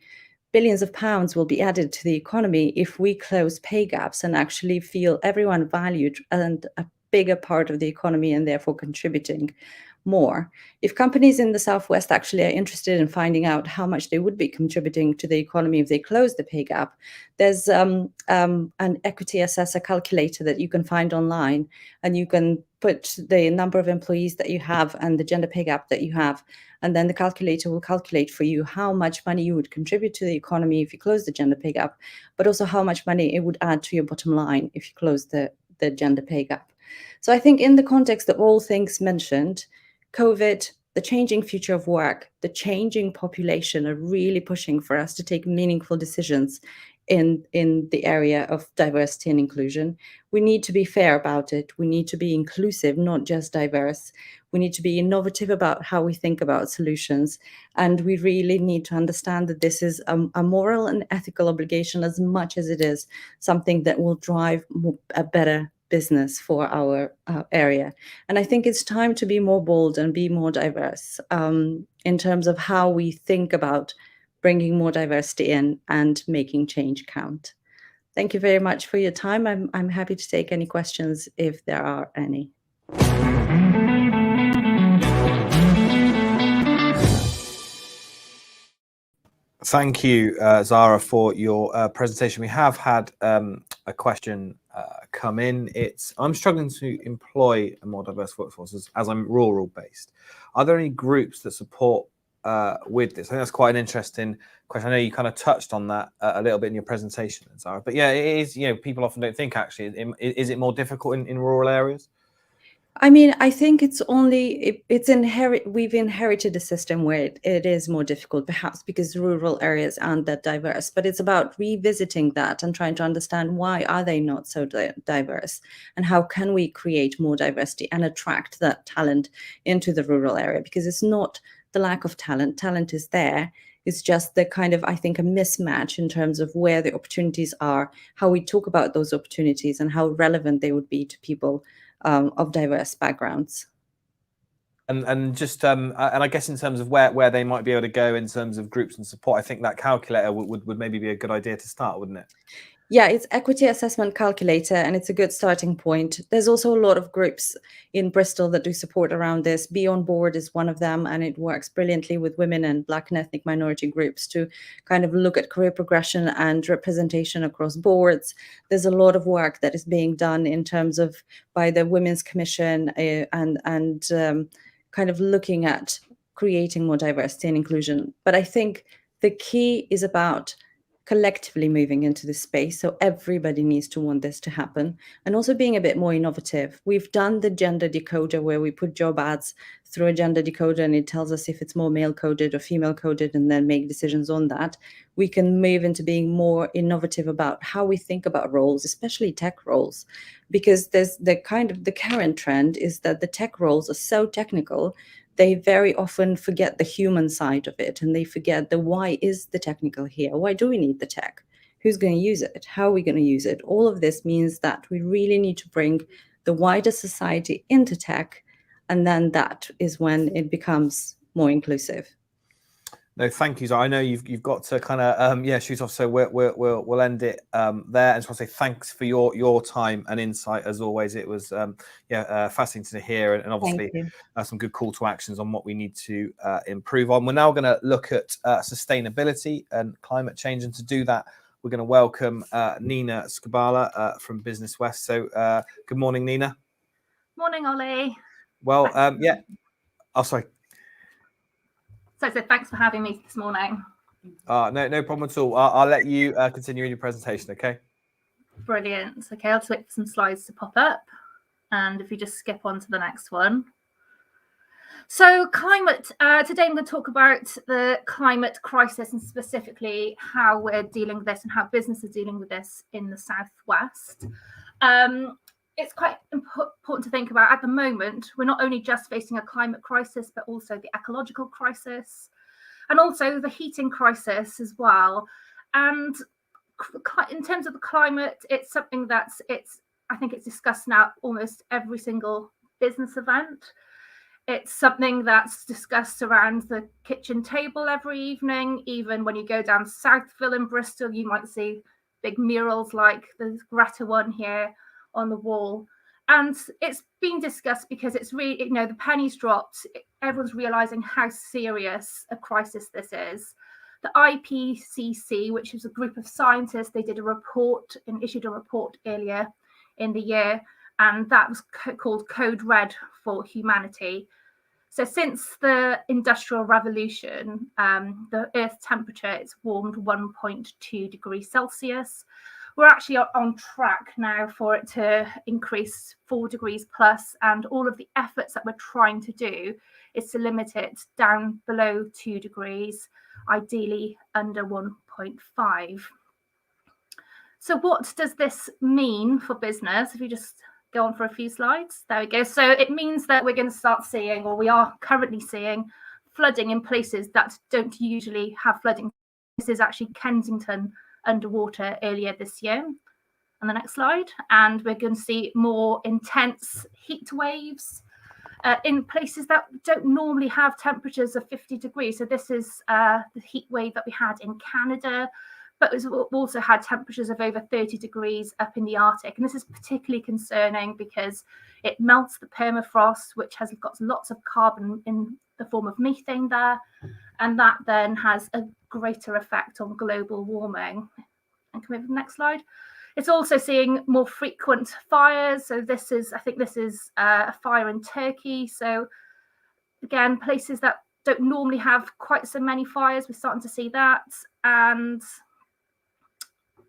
billions of pounds will be added to the economy if we close pay gaps and actually feel everyone valued and a bigger part of the economy and therefore contributing more. If companies in the Southwest actually are interested in finding out how much they would be contributing to the economy if they close the pay gap, there's an equity assessor calculator that you can find online, and you can put the number of employees that you have and the gender pay gap that you have, and then the calculator will calculate for you how much money you would contribute to the economy if you close the gender pay gap, but also how much money it would add to your bottom line if you close the gender pay gap. So I think in the context of all things mentioned, COVID, the changing future of work, the changing population are really pushing for us to take meaningful decisions in the area of diversity and inclusion. We need to be fair about it. We need to be inclusive, not just diverse. We need to be innovative about how we think about solutions. And we really need to understand that this is a moral and ethical obligation as much as it is something that will drive a better business for our area. And I think it's time to be more bold and be more diverse in terms of how we think about bringing more diversity in and making change count. Thank you very much for your time. I'm happy to take any questions if there are any. Thank you, Zara, for your presentation. We have had a question come in. I'm struggling to employ a more diverse workforce as I'm rural based. Are there any groups that support with this? I think that's quite an interesting question. I know you kind of touched on that a little bit in your presentation, Zara. But yeah, it is. People often don't think actually. Is it more difficult in rural areas? I mean, I think it's we've inherited a system where it is more difficult, perhaps because rural areas aren't that diverse, but it's about revisiting that and trying to understand why are they not so diverse, and how can we create more diversity and attract that talent into the rural area, because it's not the lack of talent. Talent is there. It's just the kind of, I think, a mismatch in terms of where the opportunities are, how we talk about those opportunities and how relevant they would be to people of diverse backgrounds. And just and I guess in terms of where they might be able to go in terms of groups and support, I think that calculator would maybe be a good idea to start, wouldn't it? Yeah, it's equity assessment calculator, and it's a good starting point. There's also a lot of groups in Bristol that do support around this. Be On Board is one of them, and it works brilliantly with women and Black and ethnic minority groups to kind of look at career progression and representation across boards. There's a lot of work that is being done in terms of by the Women's Commission and kind of looking at creating more diversity and inclusion. But I think the key is about collectively moving into this space. So everybody needs to want this to happen, and also being a bit more innovative. We've done the gender decoder where we put job ads through a gender decoder and it tells us if it's more male coded or female coded and then make decisions on that. We can move into being more innovative about how we think about roles, especially tech roles, because there's the current trend is that the tech roles are so technical. They very often forget the human side of it, and they forget the why is the technical here? Why do we need the tech? Who's going to use it? How are we going to use it? All of this means that we really need to bring the wider society into tech, and then that is when it becomes more inclusive. No, thank you, Zara. I know you've got to kind of shoot off, so we'll end it there. And just want to say thanks for your time and insight as always. It was fascinating to hear, and obviously some good call to actions on what we need to improve on. We're now going to look at sustainability and climate change, and to do that, we're going to welcome Nina Skubala from Business West. So good morning, Nina. Morning, Ollie. Well, oh, sorry. So thanks for having me this morning. No problem at all. I'll let you continue in your presentation, okay? Brilliant. Okay, I'll just wait for some slides to pop up. And if you just skip on to the next one. So climate, today I'm going to talk about the climate crisis and specifically how we're dealing with this and how business is dealing with this in the Southwest. It's quite important to think about at the moment, we're not only just facing a climate crisis, but also the ecological crisis and also the heating crisis as well. And in terms of the climate, it's something I think it's discussed now almost every single business event. It's something that's discussed around the kitchen table every evening. Even when you go down Southville in Bristol, you might see big murals like the Greta one here on the wall. And it's being discussed because it's really, the pennies dropped. Everyone's realizing how serious a crisis this is. The IPCC, which is a group of scientists, they did a report and issued a report earlier in the year, and that was called Code Red for Humanity. So since the Industrial Revolution, the Earth temperature, it's warmed 1.2 degrees Celsius. We're actually on track now for it to increase 4 degrees plus, and all of the efforts that we're trying to do is to limit it down below 2 degrees, ideally under 1.5. So what does this mean for business? If you just go on for a few slides, there we go. So it means that we're going to start seeing, or we are currently seeing, flooding in places that don't usually have flooding. This is actually Kensington underwater earlier this year. On the next slide, and we're going to see more intense heat waves in places that don't normally have temperatures of 50 degrees. So this is the heat wave that we had in Canada, but we've also had temperatures of over 30 degrees up in the Arctic. And this is particularly concerning because it melts the permafrost, which has got lots of carbon in the form of methane there, and that then has a greater effect on global warming. And can we have the next slide? It's also seeing more frequent fires. So I think this is a fire in Turkey. So again, places that don't normally have quite so many fires, we're starting to see that, and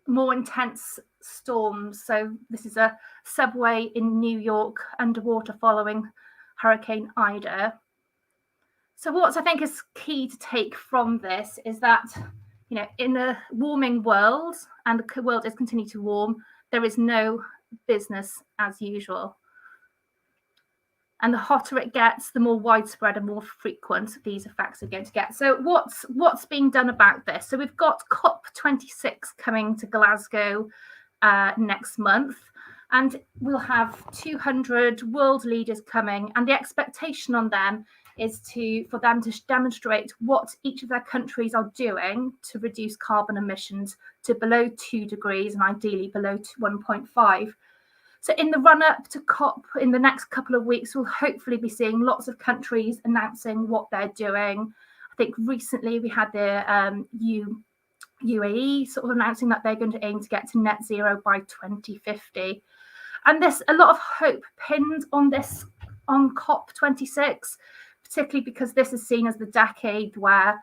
more intense storms. So this is a subway in New York underwater following Hurricane Ida. So what I think is key to take from this is that, in a warming world, and the world is continuing to warm, there is no business as usual. And the hotter it gets, the more widespread and more frequent these effects are going to get. So what's being done about this? So we've got COP26 coming to Glasgow next month, and we'll have 200 world leaders coming, and the expectation on them is for them to demonstrate what each of their countries are doing to reduce carbon emissions to below 2 degrees and ideally below 1.5. So in the run-up to COP in the next couple of weeks, we'll hopefully be seeing lots of countries announcing what they're doing. I think recently we had the UAE sort of announcing that they're going to aim to get to net zero by 2050. And there's a lot of hope pinned on this, on COP26, particularly because this is seen as the decade where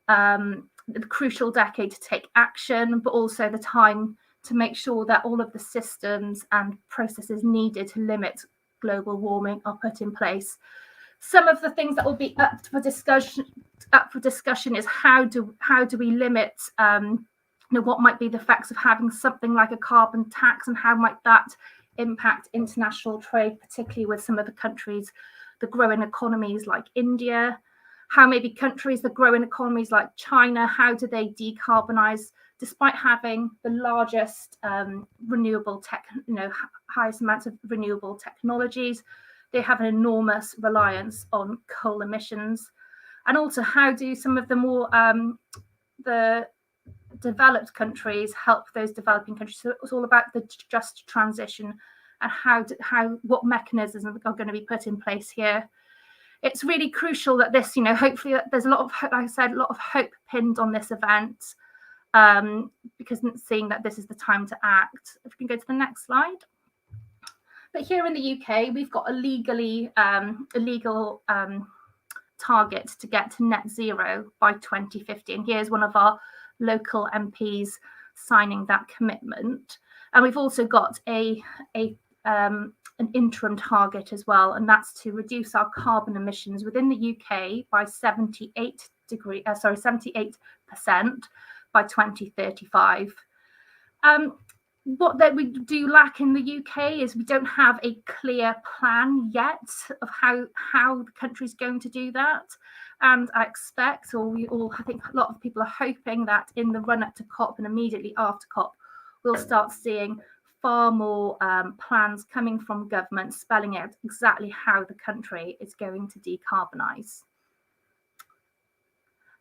the crucial decade to take action, but also the time to make sure that all of the systems and processes needed to limit global warming are put in place. Some of the things that will be up for discussion is how do we limit what might be the effects of having something like a carbon tax, and how might that impact international trade, particularly with some of the countries, the growing economies like India. How maybe countries, the growing economies like China, how do they decarbonize despite having the largest highest amounts of renewable technologies? They have an enormous reliance on coal emissions. And also, how do some of the more the developed countries help those developing countries? So it's all about the just transition and what mechanisms are going to be put in place here. It's really crucial that this, hopefully there's a lot of, like I said, a lot of hope pinned on this event, because seeing that this is the time to act. If we can go to the next slide. But here in the UK, we've got a legal target to get to net zero by 2050. And here's one of our local MPs signing that commitment. And we've also got an interim target as well, and that's to reduce our carbon emissions within the UK by 78% by 2035. What that we do lack in the UK is we don't have a clear plan yet of how the country's going to do that. And I expect, I think a lot of people are hoping that in the run up to COP and immediately after COP, we'll start seeing far more plans coming from government spelling out exactly how the country is going to decarbonise.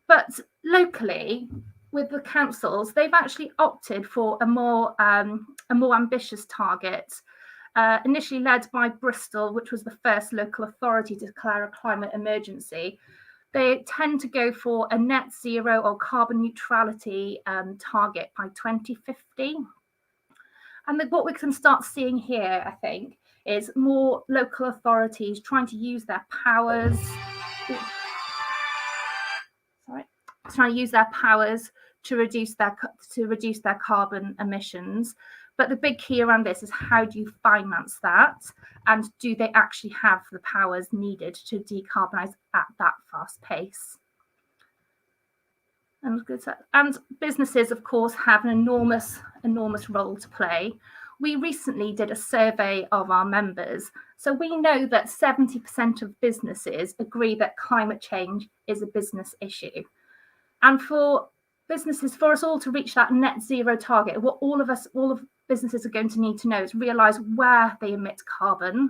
But locally, with the councils, they've actually opted for a more ambitious target, initially led by Bristol, which was the first local authority to declare a climate emergency. They tend to go for a net zero or carbon neutrality target by 2050. And what we can start seeing here, I think, is more local authorities trying to use their powers. To reduce their carbon emissions. But the big key around this is, how do you finance that, and do they actually have the powers needed to decarbonise at that fast pace? And businesses, of course, have an enormous role to play. We recently did a survey of our members. So we know that 70% of businesses agree that climate change is a business issue. And for businesses, for us all to reach that net zero target, what all of businesses are going to need to know is realise where they emit carbon.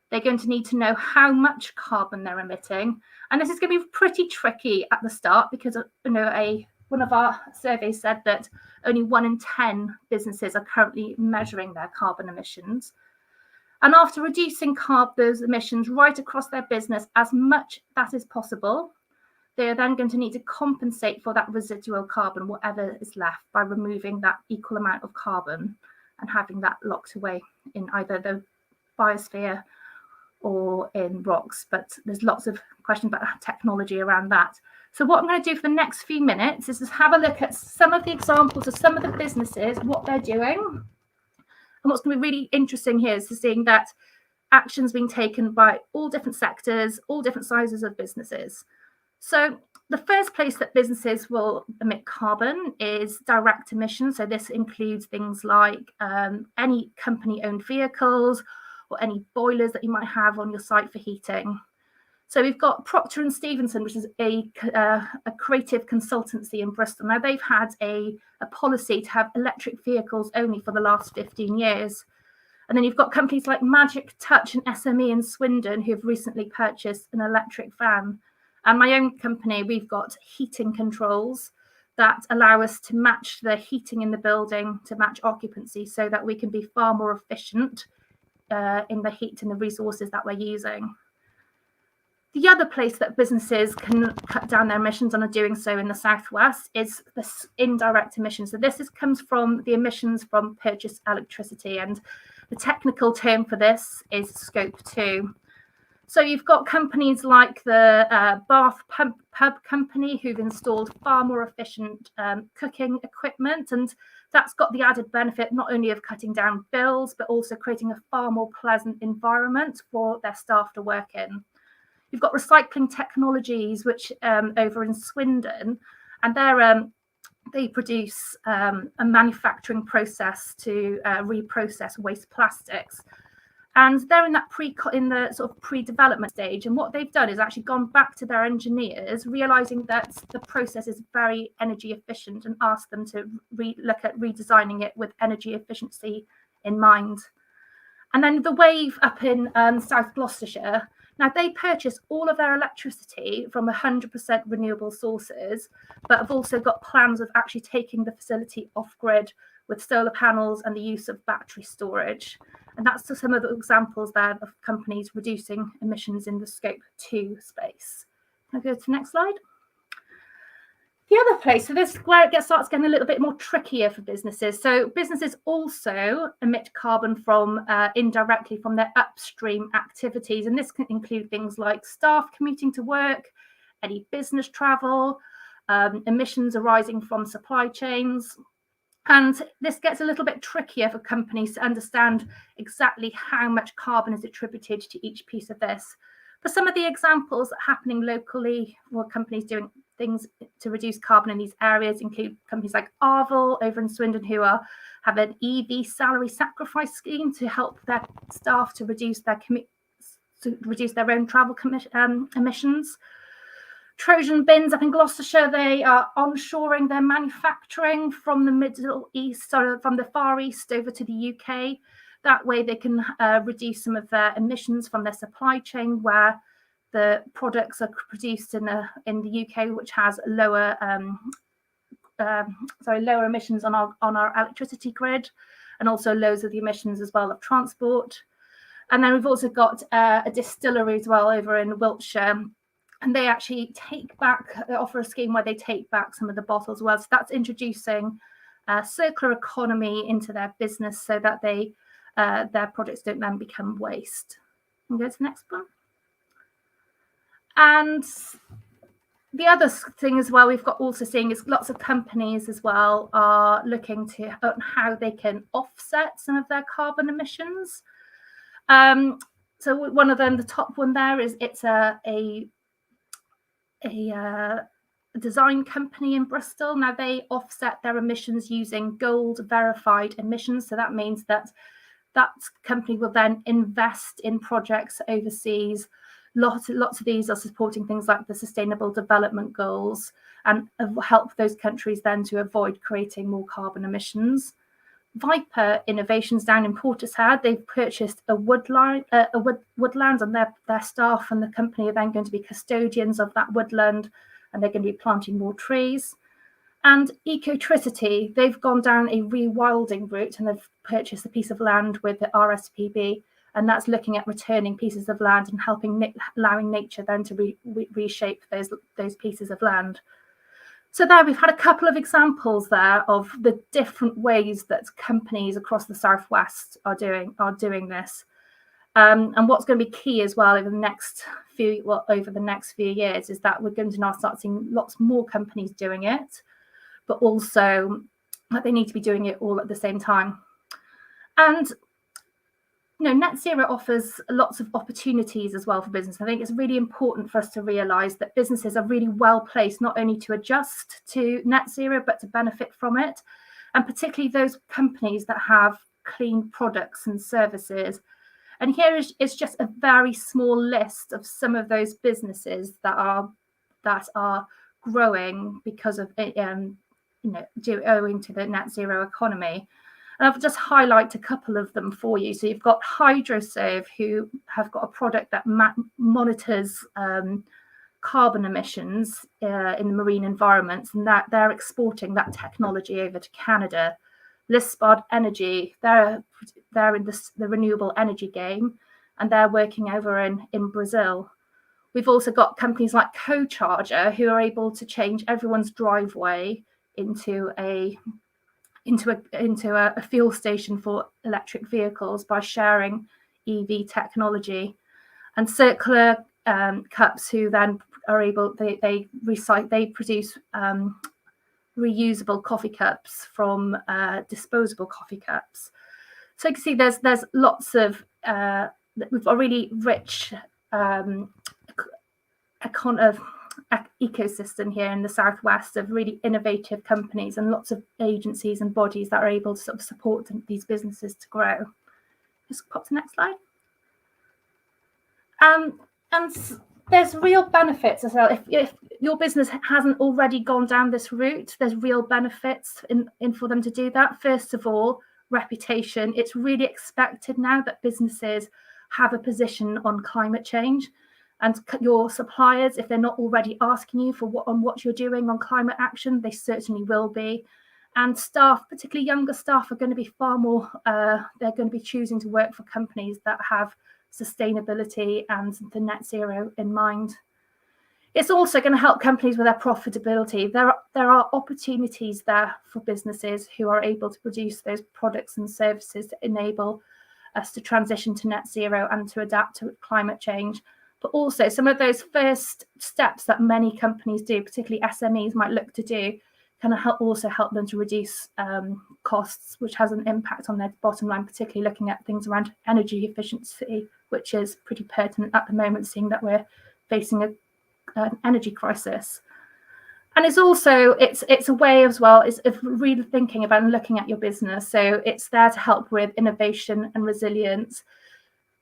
They're going to need to know how much carbon they're emitting. And this is going to be pretty tricky at the start, because one of our surveys said that only 1 in 10 businesses are currently measuring their carbon emissions. And after reducing those emissions right across their business as much as is possible, they are then going to need to compensate for that residual carbon, whatever is left, by removing that equal amount of carbon and having that locked away in either the biosphere or in rocks. But there's lots of questions about technology around that. So what I'm going to do for the next few minutes is just have a look at some of the examples of some of the businesses, what they're doing. And what's going to be really interesting here is seeing that actions being taken by all different sectors, all different sizes of businesses. So the first place that businesses will emit carbon is direct emissions. So this includes things like any company-owned vehicles or any boilers that you might have on your site for heating. So we've got Procter & Stevenson, which is a creative consultancy in Bristol. Now, they've had a policy to have electric vehicles only for the last 15 years. And then you've got companies like Magic Touch and SME in Swindon, who've recently purchased an electric van. And my own company, we've got heating controls that allow us to match the heating in the building to match occupancy, so that we can be far more efficient in the heat and the resources that we're using. The other place that businesses can cut down their emissions and are doing so in the Southwest is this indirect emissions. So this comes from the emissions from purchased electricity, and the technical term for this is Scope 2. So you've got companies like the Bath Pub Company, who've installed far more efficient cooking equipment, and that's got the added benefit not only of cutting down bills, but also creating a far more pleasant environment for their staff to work in. You've got Recycling Technologies, which over in Swindon, and they produce a manufacturing process to reprocess waste plastics. And they're in the sort of pre-development stage. And what they've done is actually gone back to their engineers, realizing that the process is very energy efficient, and asked them to look at redesigning it with energy efficiency in mind. And then the Wave up in South Gloucestershire, Now, they purchase all of their electricity from 100% renewable sources, but have also got plans of actually taking the facility off-grid with solar panels and the use of battery storage. And that's just some of the examples there of companies reducing emissions in the Scope 2 space. Can I go to the next slide? The other place, so this is where it starts getting a little bit more trickier for businesses. So businesses also emit carbon from indirectly from their upstream activities. And this can include things like staff commuting to work, any business travel, emissions arising from supply chains. And this gets a little bit trickier for companies to understand exactly how much carbon is attributed to each piece of this. For some of the examples happening locally, or companies doing things to reduce carbon in these areas include companies like Arval over in Swindon, who have an EV salary sacrifice scheme to help their staff to reduce their own travel emissions. Trojan Bins up in Gloucestershire, they are onshoring their manufacturing from the Middle East, or from the Far East over to the UK. That way they can reduce some of their emissions from their supply chain, where the products are produced in the UK, which has lower emissions on our electricity grid, and also lowers of the emissions as well of transport. And then we've also got a distillery as well over in Wiltshire, and they actually offer a scheme where they take back some of the bottles as well. So that's introducing circular economy into their business so that their products don't then become waste. We'll go to the next one. And the other thing as well we've got also seeing is lots of companies as well are looking to how they can offset some of their carbon emissions. So one of them, the top one there, is it's a design company in Bristol. Now they offset their emissions using gold verified emissions. So that means that company will then invest in projects overseas. Lots of these are supporting things like the Sustainable Development Goals and help those countries then to avoid creating more carbon emissions. Viper Innovations down in Portishead, they've purchased a woodland, and their staff and the company are then going to be custodians of that woodland, and they're going to be planting more trees. And Ecotricity, they've gone down a rewilding route and they've purchased a piece of land with the RSPB, and that's looking at returning pieces of land and allowing nature then to reshape those pieces of land. So there we've had a couple of examples there of the different ways that companies across the Southwest are doing this. And what's going to be key as well over the next few years is that we're going to now start seeing lots more companies doing it, but also that they need to be doing it all at the same time. And net zero offers lots of opportunities as well for business. I think it's really important for us to realise that businesses are really well placed not only to adjust to net zero, but to benefit from it. And particularly those companies that have clean products and services. And here is just a very small list of some of those businesses that are growing because of owing to the net zero economy. And I'll just highlight a couple of them for you. So you've got HydroServe, who have got a product that monitors carbon emissions in the marine environments, and that they're exporting that technology over to Canada. Lispard Energy, they're in the renewable energy game, and they're working over in Brazil. We've also got companies like CoCharger, who are able to change everyone's driveway into a fuel station for electric vehicles by sharing EV technology. And Circular Cups, who then are able, they produce reusable coffee cups from disposable coffee cups. So you can see there's lots of we've got a really rich ecosystem here in the Southwest of really innovative companies and lots of agencies and bodies that are able to sort of support these businesses to grow. Just pop to the next slide. And there's real benefits as well. If your business hasn't already gone down this route, there's real benefits in for them to do that. First of all, reputation. It's really expected now that businesses have a position on climate change. And your suppliers, if they're not already asking you for what you're doing on climate action, they certainly will be. And staff, particularly younger staff, are going to be far more, they're going to be choosing to work for companies that have sustainability and the net zero in mind. It's also going to help companies with their profitability. There are opportunities there for businesses who are able to produce those products and services that enable us to transition to net zero and to adapt to climate change. But also some of those first steps that many companies do, particularly SMEs might look to do, can also help them to reduce costs, which has an impact on their bottom line, particularly looking at things around energy efficiency, which is pretty pertinent at the moment, seeing that we're facing an energy crisis. And it's also it's a way as well of really thinking about and looking at your business. So it's there to help with innovation and resilience.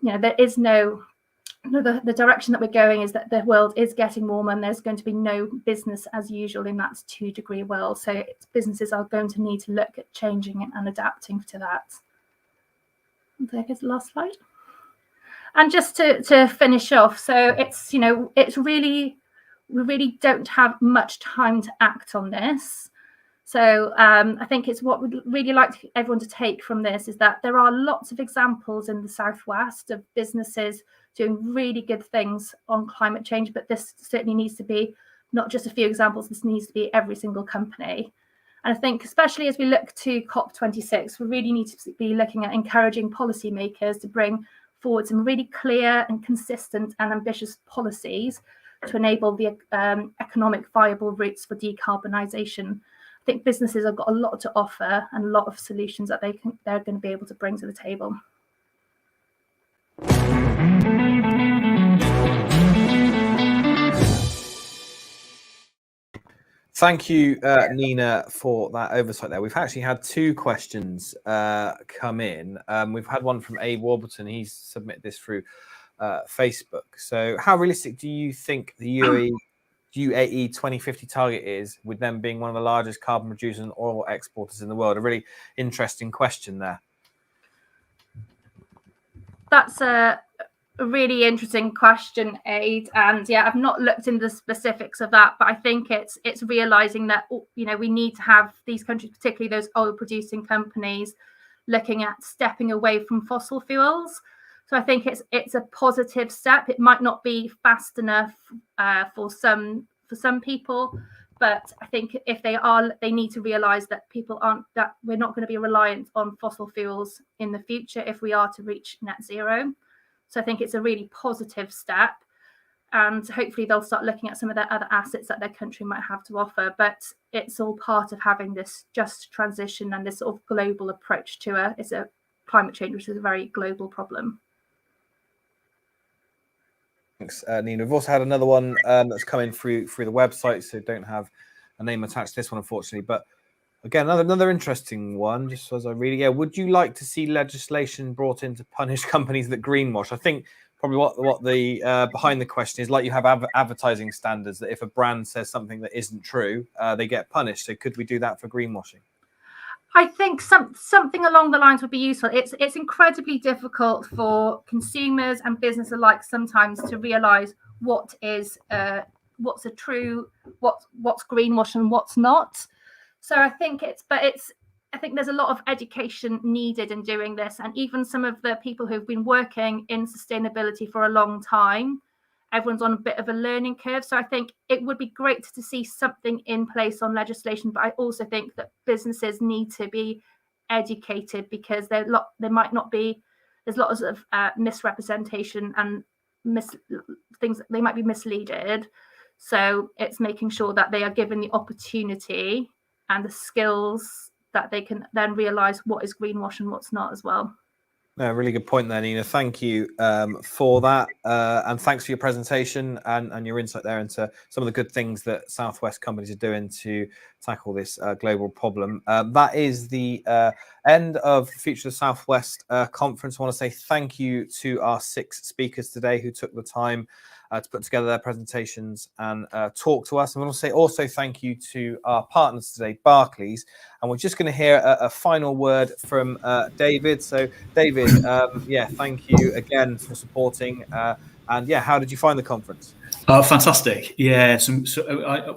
There is the direction that we're going is that the world is getting warmer, and there's going to be no business as usual in that 2-degree world. So businesses are going to need to look at changing and adapting to that. There's the last slide. And just to finish off, so we really don't have much time to act on this. So I think it's what we'd really like everyone to take from this is that there are lots of examples in the Southwest of businesses doing really good things on climate change, but this certainly needs to be not just a few examples, this needs to be every single company. And I think especially as we look to COP26, we really need to be looking at encouraging policymakers to bring forward some really clear and consistent and ambitious policies to enable the economic viable routes for decarbonisation. I think businesses have got a lot to offer and a lot of solutions that they're going to be able to bring to the table. Thank you, Nina, for that oversight there. We've actually had 2 questions come in. We've had one from A. Warburton. He's submitted this through Facebook. So how realistic do you think the UAE 2050 target is, with them being one of the largest carbon producers and oil exporters in the world? A really interesting question there. That's a really interesting question, Aid. And yeah, I've not looked into the specifics of that, but I think it's realizing that, we need to have these countries, particularly those oil producing companies, looking at stepping away from fossil fuels. So I think it's a positive step. It might not be fast enough for some people, but I think if they need to realize that we're not going to be reliant on fossil fuels in the future if we are to reach net zero. So I think it's a really positive step, and hopefully they'll start looking at some of their other assets that their country might have to offer. But it's all part of having this just transition and this sort of global approach to it's a climate change, which is a very global problem. Thanks, Nina. We've also had another one that's coming through the website, so don't have a name attached to this one, unfortunately. But again, another interesting one, just as I read it. Would you like to see legislation brought in to punish companies that greenwash? I think probably what the behind the question is, like you have advertising standards, that if a brand says something that isn't true, they get punished. So could we do that for greenwashing? I think something along the lines would be useful. It's incredibly difficult for consumers and business alike sometimes to realise what's greenwash and what's not. So I think I think there's a lot of education needed in doing this, and even some of the people who've been working in sustainability for a long time, everyone's on a bit of a learning curve. So I think it would be great to see something in place on legislation, but I also think that businesses need to be educated, because there's lots of misrepresentation and things they might be misleaded. So it's making sure that they are given the opportunity and the skills that they can then realise what is greenwash and what's not as well. No, really good point there, Nina. Thank you for that. And thanks for your presentation and your insight there into some of the good things that Southwest companies are doing to tackle this global problem. That is the end of the Future of the Southwest conference. I want to say thank you to our 6 speakers today who took the time to put together their presentations and talk to us. And I want to say also thank you to our partners today, Barclays. And we're just going to hear a final word from David. So, David, David, yeah, thank you again for supporting. And yeah, how did you find the conference? Fantastic. Yeah.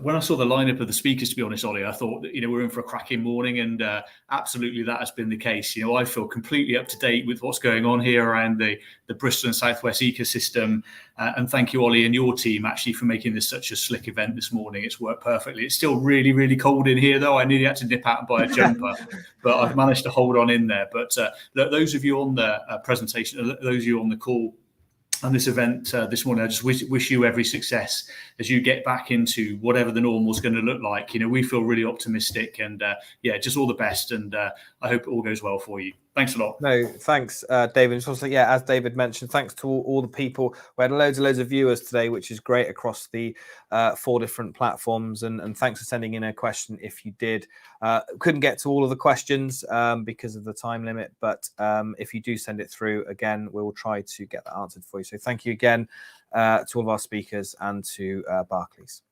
When I saw the lineup of the speakers, to be honest, Ollie, I thought that, we're in for a cracking morning, and absolutely that has been the case. I feel completely up to date with what's going on here around the Bristol and Southwest ecosystem. And thank you, Ollie, and your team actually for making this such a slick event this morning. It's worked perfectly. It's still really, really cold in here, though. I nearly had to nip out and buy a jumper, but I've managed to hold on in there. But those of you on the presentation, those of you on the call, and this event this morning, I just wish you every success as you get back into whatever the normal is going to look like. We feel really optimistic, and yeah, just all the best. And I hope it all goes well for you. Thanks a lot. No, thanks, David. It's also, yeah, as David mentioned, thanks to all the people. We had loads of viewers today, which is great across the 4 different platforms. And thanks for sending in a question if you did. Couldn't get to all of the questions because of the time limit, but if you do send it through, again, we will try to get that answered for you. So thank you again to all of our speakers and to Barclays.